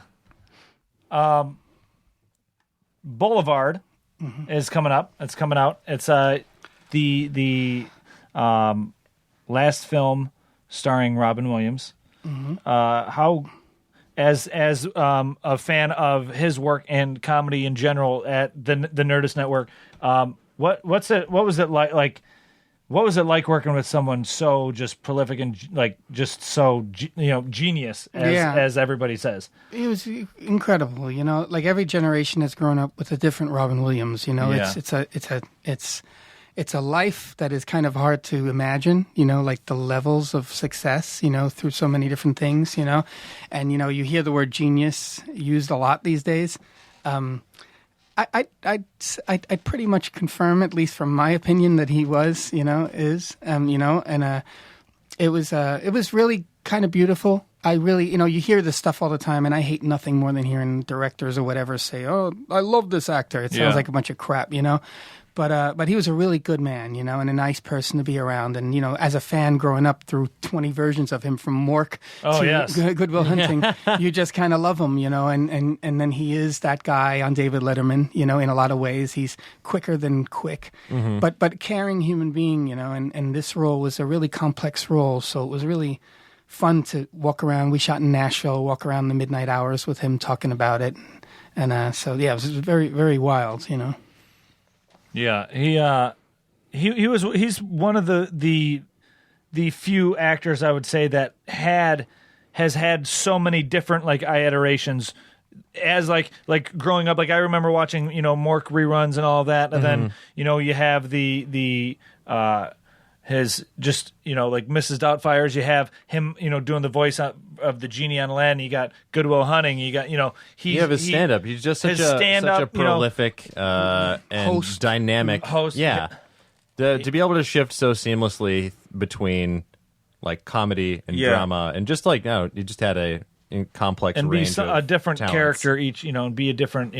Boulevard is coming up. It's coming out. It's the last film starring Robin Williams. How, as a fan of his work and comedy in general at the Nerdist Network, what was it like? What was it like working with someone so just prolific and like just so genius as everybody says? It was incredible. Like every generation has grown up with a different Robin Williams. It's a life that is kind of hard to imagine. Like the levels of success. Through so many different things. And you hear the word genius used a lot these days. I'd pretty much confirm, at least from my opinion, that he was, and it was really kind of beautiful. I really, you hear this stuff all the time, and I hate nothing more than hearing directors or whatever say, "Oh, I love this actor." It sounds like a bunch of crap, But he was a really good man, and a nice person to be around. And, as a fan growing up through 20 versions of him from Mork to Good Will Hunting, you just kind of love him, and then he is that guy on David Letterman, in a lot of ways. He's quicker than quick, but caring human being, and this role was a really complex role. So it was really fun to walk around. We shot in Nashville, walk around the midnight hours with him talking about it. And it was very, very wild, Yeah, he's one of the few actors I would say that has had so many different iterations as like growing up. Like I remember watching Mork reruns and all that, and then you have the his just like Mrs. Doubtfire's. You have him doing the voice of the genie on land. You got Good Will Hunting. You got you have his stand up. He's just such a prolific and host, dynamic host. Yeah, to be able to shift so seamlessly between like comedy and drama and just you just had a complex and range be of a different talents. character each. And be a different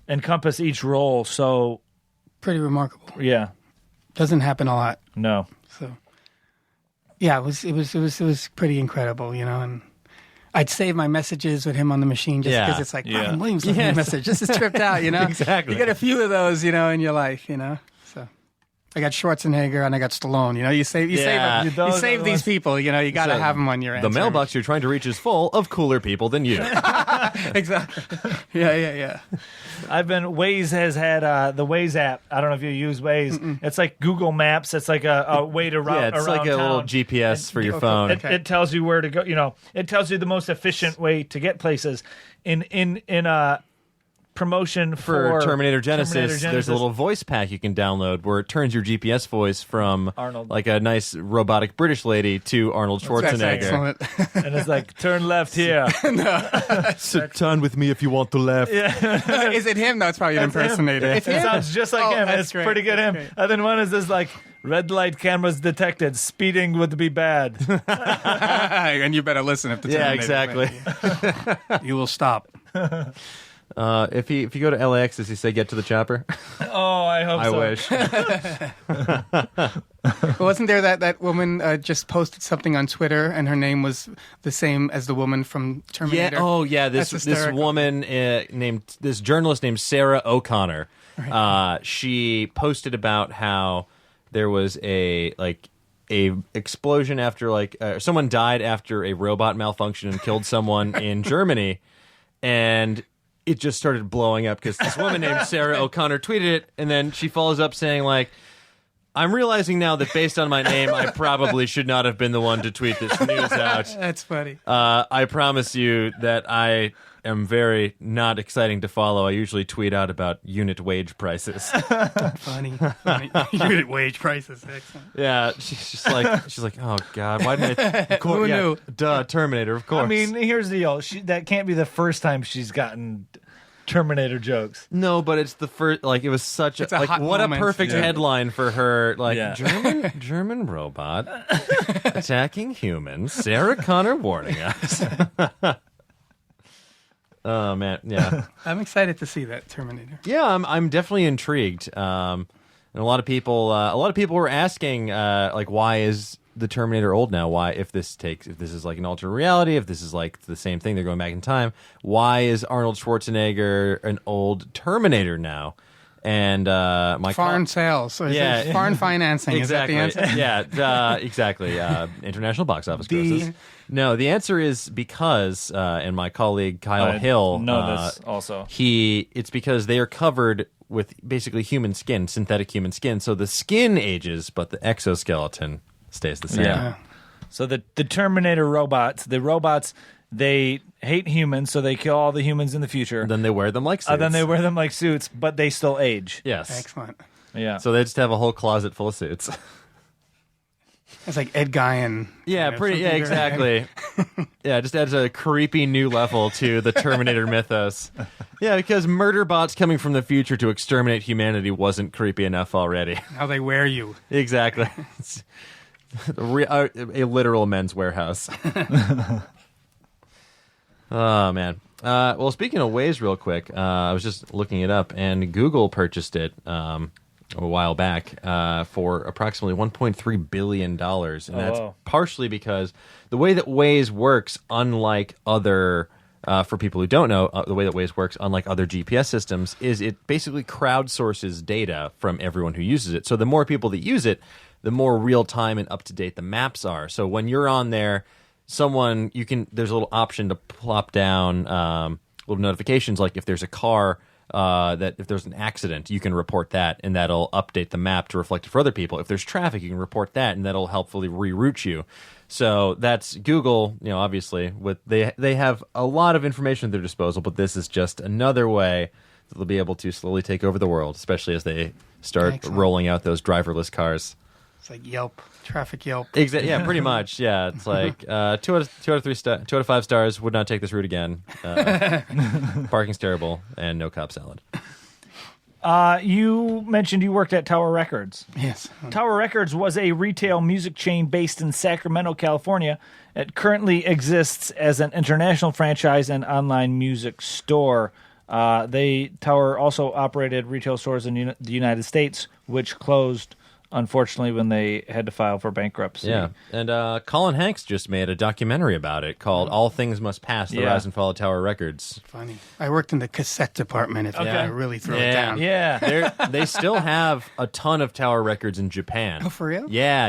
encompass each role. So pretty remarkable. Yeah, doesn't happen a lot. No. So, yeah, it was pretty incredible, and I'd save my messages with him on the machine just because it's like, Robin Williams left me a message. This is tripped out, Exactly. You get a few of those, in your life, So I got Schwarzenegger and I got Stallone, you save these people, you got to have them on your end. The mailbox you're trying to reach is full of cooler people than you. Exactly. Yeah. I've been Waze has had the Waze app. I don't know if you use Waze. It's like Google Maps. It's like a way to route. Yeah, it's around like a town. little GPS for your phone. It tells you where to go. It tells you the most efficient way to get places. In promotion for Terminator Genesis, there's a little voice pack you can download where it turns your GPS voice from Arnold, like a nice robotic British lady, to Arnold Schwarzenegger. That's excellent. And it's like, turn left here. Sit down with me if you want to laugh. Yeah. Is it him? No, it's probably an impersonator. It sounds just like him. It's great. pretty good him. Great. And then one is this like, red light cameras detected. Speeding would be bad. And you better listen if the Terminator. Exactly. You will stop. If you go to LAX, does he say get to the chopper? Oh, I hope I wish. Wasn't there that woman just posted something on Twitter and her name was the same as the woman from Terminator? Yeah. Oh, yeah. This woman this journalist named Sarah O'Connor. Right. She posted about how there was a explosion after someone died after a robot malfunction and killed someone in Germany, and it just started blowing up because this woman named Sarah O'Connor tweeted it, and then she follows up saying, like, I'm realizing now that based on my name, I probably should not have been the one to tweet this news out. That's funny. I promise you that I am very not exciting to follow. I usually tweet out about unit wage prices. Funny. Unit wage prices. Excellent. Yeah, she's like, oh God, why didn't I? Who knew? Duh, Terminator, of course. I mean, here's the deal. That can't be the first time she's gotten Terminator jokes. No, but it's the first. Like, it was such It's a hot what moment. a perfect headline for her. Like, Yeah. German robot attacking humans. Sarah Connor warning us. Oh man, yeah. I'm excited to see that Terminator. Yeah, I'm definitely intrigued. And a lot of people were asking, like, why is the Terminator old now? Why, if this is like an alternate reality, if this is like the same thing, they're going back in time. Why is Arnold Schwarzenegger an old Terminator now? And Foreign sales. So foreign financing. Exactly. Is that the answer? Yeah, exactly. International box office grosses. No, the answer is because, and my colleague Kyle Hill know this also. It's because they are covered with basically human skin, synthetic human skin. So the skin ages, but the exoskeleton stays the same. Yeah. So the Terminator robots, they hate humans, so they kill all the humans in the future. Then they wear them like suits. But they still age. Yes. Excellent. Yeah. So they just have a whole closet full of suits. It's like Ed Guy Yeah, exactly. Yeah, just adds a creepy new level to the Terminator mythos. Yeah, because murder bots coming from the future to exterminate humanity wasn't creepy enough already. How they wear you. Exactly. It's a literal men's warehouse. Oh, man. Well, speaking of Waze real quick, I was just looking it up, and Google purchased it a while back for approximately $1.3 billion. And that's partially because the way that Waze works, unlike other, for people who don't know, the way that Waze works, unlike other GPS systems, is it basically crowdsources data from everyone who uses it. So the more people that use it, the more real-time and up-to-date the maps are. So when you're on there, there's a little option to plop down little notifications, like if there's a car, that if there's an accident, you can report that, and that'll update the map to reflect it for other people. If there's traffic, you can report that, and that'll helpfully reroute you. So that's Google, obviously, they have a lot of information at their disposal, but this is just another way that they'll be able to slowly take over the world, especially as they start rolling out those driverless cars. It's like Yelp, traffic Yelp. Yeah, pretty much. Yeah, it's like 2 out of 5 stars. Would not take this route again. Parking's terrible, and no Cobb salad. You mentioned you worked at Tower Records. Yes. Tower Records was a retail music chain based in Sacramento, California. It currently exists as an international franchise and online music store. Tower also operated retail stores in the United States, which closed, unfortunately, when they had to file for bankruptcy. Yeah, and Colin Hanks just made a documentary about it called All Things Must Pass, The Rise and Fall of Tower Records. Funny. I worked in the cassette department, if you really throw it down. Yeah. They still have a ton of Tower Records in Japan. Oh, for real? Yeah.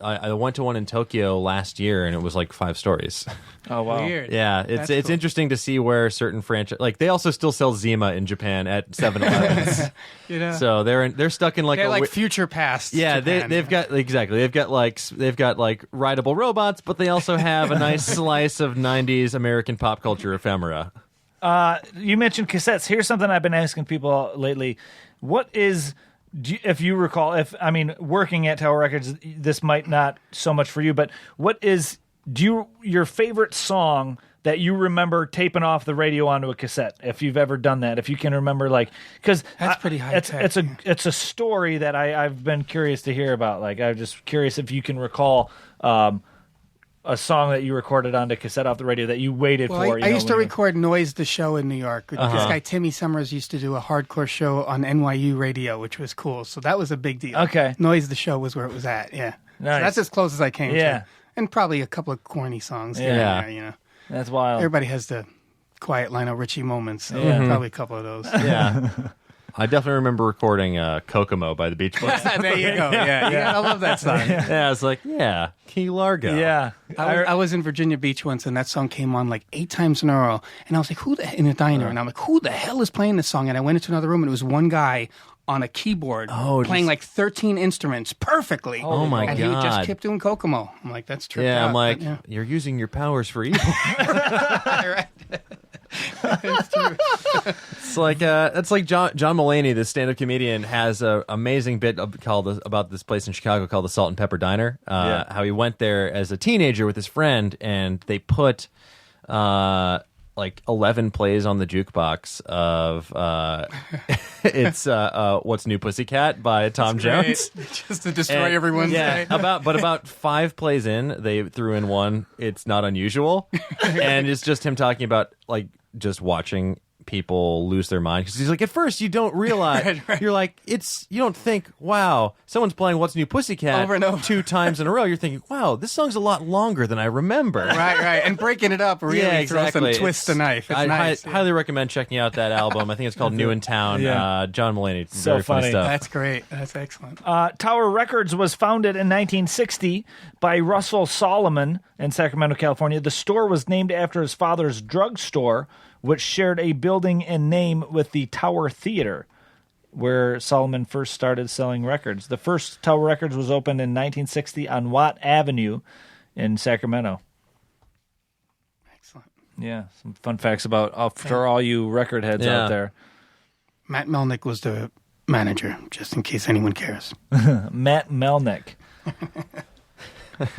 I went to one in Tokyo last year, and it was like 5 stories. Oh, wow. Weird. Yeah, it's cool. interesting to see where certain franchise, like they also still sell Zima in Japan at 7-Elevens. So they're stuck in they're like future past. Yeah, Japan. they've got they've got like rideable robots, but they also have a nice slice of 90s American pop culture ephemera. You mentioned cassettes. Here's something I've been asking people lately. If you recall, working at Tower Records, this might not so much for you, but what is your favorite song that you remember taping off the radio onto a cassette, if you've ever done that, if you can remember, because that's pretty high tech. It's a story that I've been curious to hear about. Like, I'm just curious if you can recall a song that you recorded onto cassette off the radio that you waited for. I used to record Noise the Show in New York. This guy Timmy Summers used to do a hardcore show on NYU radio, which was cool. So that was a big deal. Okay, Noise the Show was where it was at. Yeah, nice. So that's as close as I came. to. And probably a couple of corny songs. There, That's wild. Everybody has the quiet Lionel Richie moments. So probably a couple of those. Yeah. I definitely remember recording Kokomo by the Beach Boys. There you go. Yeah, I love that song. Yeah, I was like, Key Largo. Yeah. I was in Virginia Beach once, and that song came on like 8 times in a row. And I was like, in a diner, and I'm like, who the hell is playing this song? And I went into another room, and it was one guy on a keyboard playing like 13 instruments perfectly. Oh, my and God. And he just kept doing Kokomo. I'm like, that's tripped Yeah, out. I'm like, but, you're using your powers for evil. Right. It's true. It's like John Mulaney, the stand-up comedian, has an amazing bit about this place in Chicago called the Salt and Pepper Diner. How he went there as a teenager with his friend, and they put like 11 plays on the jukebox of it's What's New Pussycat by Tom Jones, just to destroy everyone's day. About 5 plays in, they threw in one, It's Not Unusual, and it's just him talking about like just watching people lose their mind, because he's like, at first you don't realize Right. You're like, you don't think, wow, someone's playing What's New Pussycat Over and over. 2 times in a row. You're thinking, wow, this song's a lot longer than I remember. Right. And breaking it up really throws some twist to knife. It's nice. Highly recommend checking out that album. I think it's called New in Town. Yeah. John Mulaney. So Very funny funny. stuff. That's great. That's excellent. Tower Records was founded in 1960 by Russell Solomon in Sacramento, California. The store was named after his father's drugstore, which shared a building and name with the Tower Theater, where Solomon first started selling records. The first Tower Records was opened in 1960 on Watt Avenue in Sacramento. Excellent. Yeah, some fun facts for all you record heads out there. Matt Melnick was the manager, just in case anyone cares. Matt Melnick.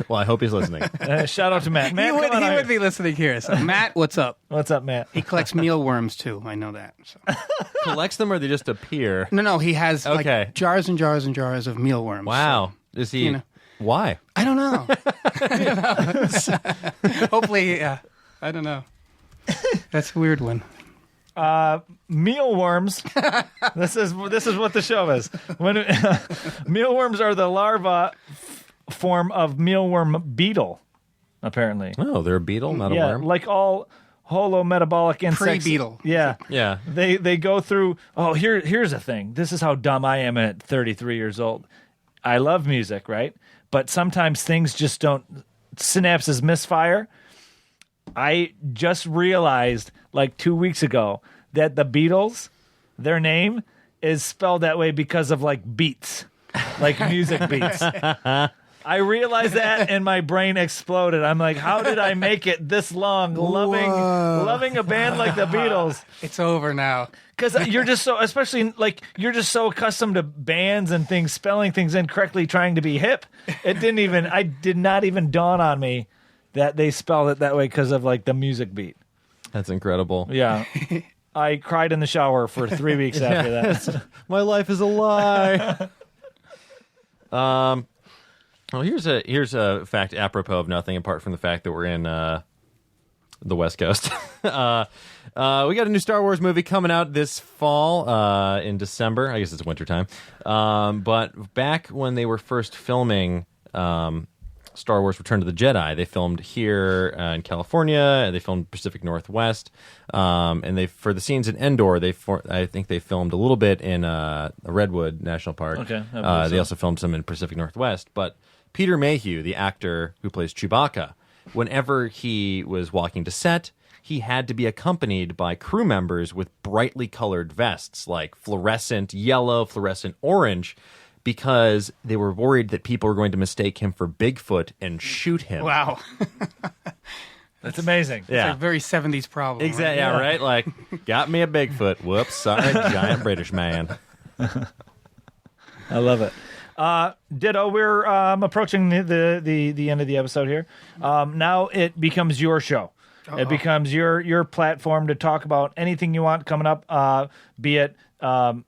Well, I hope he's listening. Shout out to Matt. Matt, He would be listening here. So, Matt, what's up? What's up, Matt? He collects mealworms, too. I know that. So. Collects them, or they just appear? No, he has Okay. like jars and jars and jars of mealworms. Wow. Is he? You know. Why? I don't know. Hopefully, I don't know. That's a weird one. Mealworms. This is what the show is. Mealworms are the larva form of mealworm beetle, apparently. Oh, they're a beetle, not a worm. Like all holometabolic insects. Pre-beetle. Yeah. Yeah. They go through. Oh, here's a thing. This is how dumb I am at 33 years old. I love music, right? But sometimes things just don't. Synapses misfire. I just realized like 2 weeks ago that the Beatles, their name is spelled that way because of like beats, like music beats. I realized that and my brain exploded. I'm like, how did I make it this long loving a band like the Beatles? It's over now. Because you're just so, especially like, you're just so accustomed to bands and things, spelling things incorrectly, trying to be hip. I did not even dawn on me that they spelled it that way because of like the music beat. That's incredible. Yeah. I cried in the shower for 3 weeks after that. My life is a lie. Well, here's a fact apropos of nothing, apart from the fact that we're in the West Coast. We got a new Star Wars movie coming out this fall in December. I guess it's wintertime. But back when they were first filming Star Wars Return to the Jedi, they filmed here in California, and they filmed Pacific Northwest. And for the scenes in Endor, I think they filmed a little bit in Redwood National Park. Okay. They also filmed some in Pacific Northwest. But Peter Mayhew, the actor who plays Chewbacca, whenever he was walking to set, he had to be accompanied by crew members with brightly colored vests, like fluorescent yellow, fluorescent orange, because they were worried that people were going to mistake him for Bigfoot and shoot him. Wow. That's amazing. Yeah. It's a very 70s problem. Exactly. Right? Yeah, right? Like, got me a Bigfoot. Whoops. Sorry, giant British man. I love it. Ditto, we're approaching the end of the episode here. Now it becomes your show. Uh-oh. It becomes your platform to talk about anything you want coming up, be it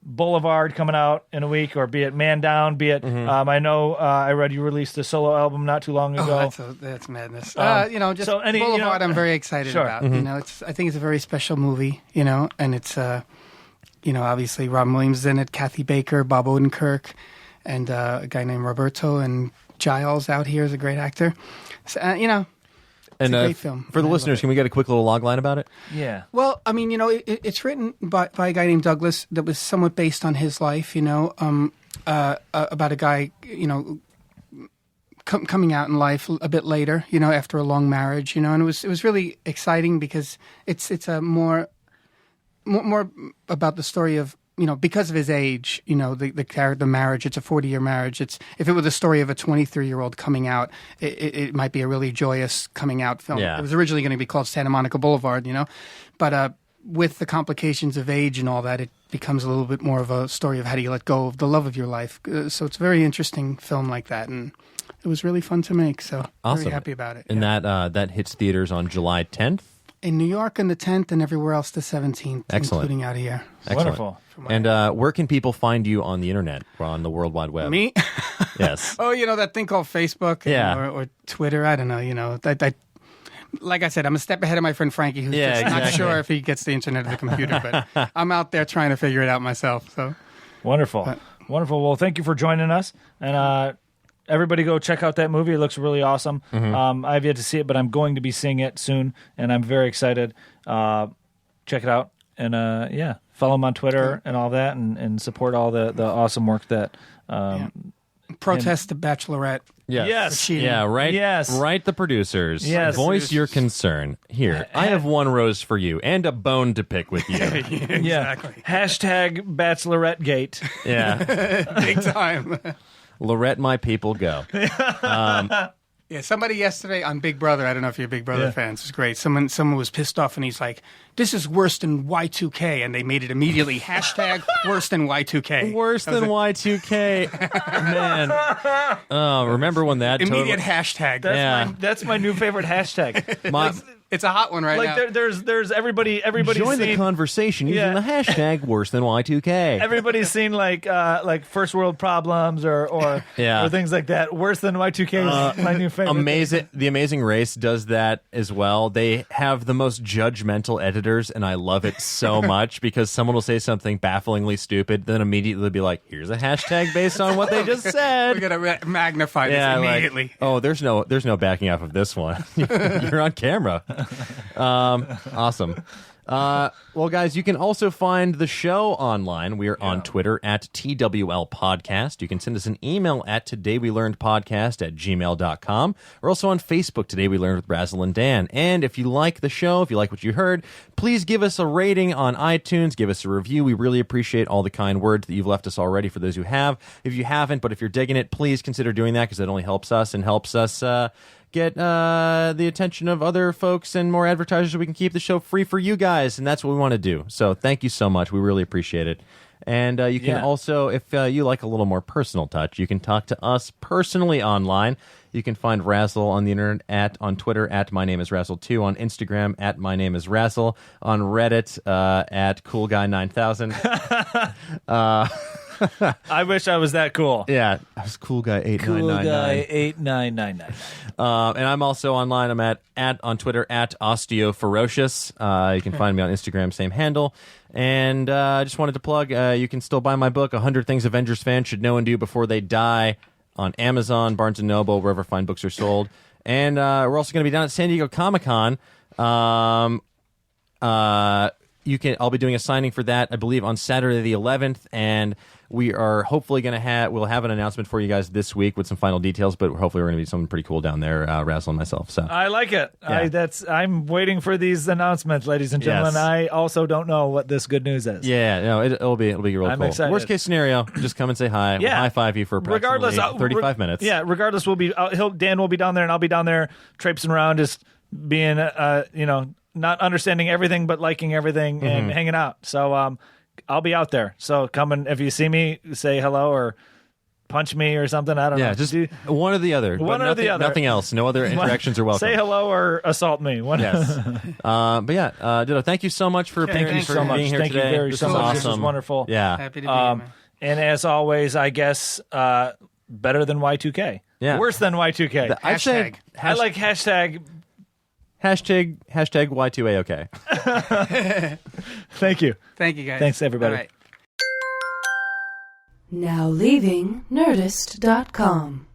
Boulevard coming out in a week, or be it Man Down, be it I know I read you released a solo album not too long ago. That's madness. Just Boulevard I'm very excited about. I think it's a very special movie, and it's obviously Robin Williams is in it, Kathy Baker, Bob Odenkirk, and a guy named Roberto, and Giles out here is a great actor. So, It's a great film. For the listeners, can we get a quick little log line about it? Yeah. Well, I mean, it's written by a guy named Douglas that was somewhat based on his life, about a guy, coming out in life a bit later, after a long marriage, and it was really exciting because it's a more about the story of, because of his age, the marriage, it's a 40-year marriage. If it were the story of a 23-year-old coming out, it might be a really joyous coming out film. Yeah. It was originally going to be called Santa Monica Boulevard, but with the complications of age and all that, it becomes a little bit more of a story of how do you let go of the love of your life. So it's a very interesting film like that, and it was really fun to make. So awesome. Very happy about it. And that hits theaters on July 10th? In New York on the 10th and everywhere else the 17th, Excellent. Including out here. Excellent. Wonderful. And where can people find you on the internet or on the World Wide Web? Me? Yes. Oh, that thing called Facebook or Twitter. I don't know. Like I said, I'm a step ahead of my friend Frankie, who's just not sure if he gets the internet or the computer, but I'm out there trying to figure it out myself. So Wonderful. Wonderful. Well, thank you for joining us. And everybody go check out that movie. It looks really awesome. I've yet to see it, but I'm going to be seeing it soon, and I'm very excited. Check it out. And, follow him on Twitter and all that, and support all the awesome work that... Protest the Bachelorette. Yes. Cheating. Yeah, right. Yes. Right, the producers. Yes. Voice your concern. Here, I have one rose for you and a bone to pick with you. Exactly. Hashtag Bachelorette Gate. Yeah. Big time. Lorette, my people, go. Yeah, somebody yesterday on Big Brother, I don't know if you're Big Brother fans, it's great. Someone was pissed off and he's like, this is worse than Y2K, and they made it immediately hashtag worse than Y2K. Worse than Y2K. Man. Oh, remember when that immediate hashtag. That's my new favorite hashtag. It's a hot one right now. Like there's everybody's join seen, the conversation using the hashtag worse than Y2K. Everybody's seen like first world problems or things like that. Worse than Y2K is my new favorite. The Amazing Race does that as well. They have the most judgmental editors, and I love it so much because someone will say something bafflingly stupid, then immediately be like, here's a hashtag based on what they just said. We're gonna magnify this immediately. Like, there's no backing off of this one. You're on camera. Awesome. Well, guys, you can also find the show online. We are on Twitter at TWL Podcast. You can send us an email at todayWeLearnedPodcast@gmail.com. We're also on Facebook, Today We Learned with Razzle and Dan. And if you like the show, if you like what you heard, please give us a rating on iTunes. Give us a review. We really appreciate all the kind words that you've left us already for those who have. If you haven't, but if you're digging it, please consider doing that because that only helps us and helps us get the attention of other folks and more advertisers so we can keep the show free for you guys, and that's what we want to do. So thank you so much. We really appreciate it. And you can also, if you like a little more personal touch, you can talk to us personally online. You can find Razzle on the internet on Twitter at MyNameIsRazzle2, on Instagram at MyNameIsRazzle, on Reddit at CoolGuy9000. I wish I was that cool. Yeah, I was Cool Guy 8999. Cool Guy 8999. And I'm also online. I'm on Twitter at OsteoFerocious. You can find me on Instagram, same handle. And I just wanted to plug, you can still buy my book, 100 Things Avengers Fans Should Know and Do Before They Die, on Amazon, Barnes & Noble, wherever fine books are sold. And we're also going to be down at San Diego Comic-Con. I'll be doing a signing for that, I believe, on Saturday the 11th, and we are hopefully going to we'll have an announcement for you guys this week with some final details, but hopefully we're going to be something pretty cool down there, Razzle and myself. So I like it. Yeah. I'm waiting for these announcements, ladies and gentlemen. Yes. I also don't know what this good news is. Yeah, no, it'll be real I'm cool. excited. Worst case scenario, just come and say hi. We'll high five you for approximately 35 minutes. Yeah, regardless, Dan will be down there, and I'll be down there traipsing around, just being, not understanding everything, but liking everything and hanging out. So I'll be out there. So come and if you see me, say hello or punch me or something. I don't know. Yeah, just one or the other. One or the other. Nothing else. No other interactions are welcome. Say hello or assault me. Yes. But yeah, Ditto, thank you so much for being here Thank today. you very This so is much. awesome. This is wonderful. Yeah. Happy to be here, man. And as always, I guess better than Y2K. Yeah. Worse than Y2K. I'd say I like hashtag Y2A okay. Thank you. Thank you, guys. Thanks, everybody. All right. Now leaving Nerdist.com.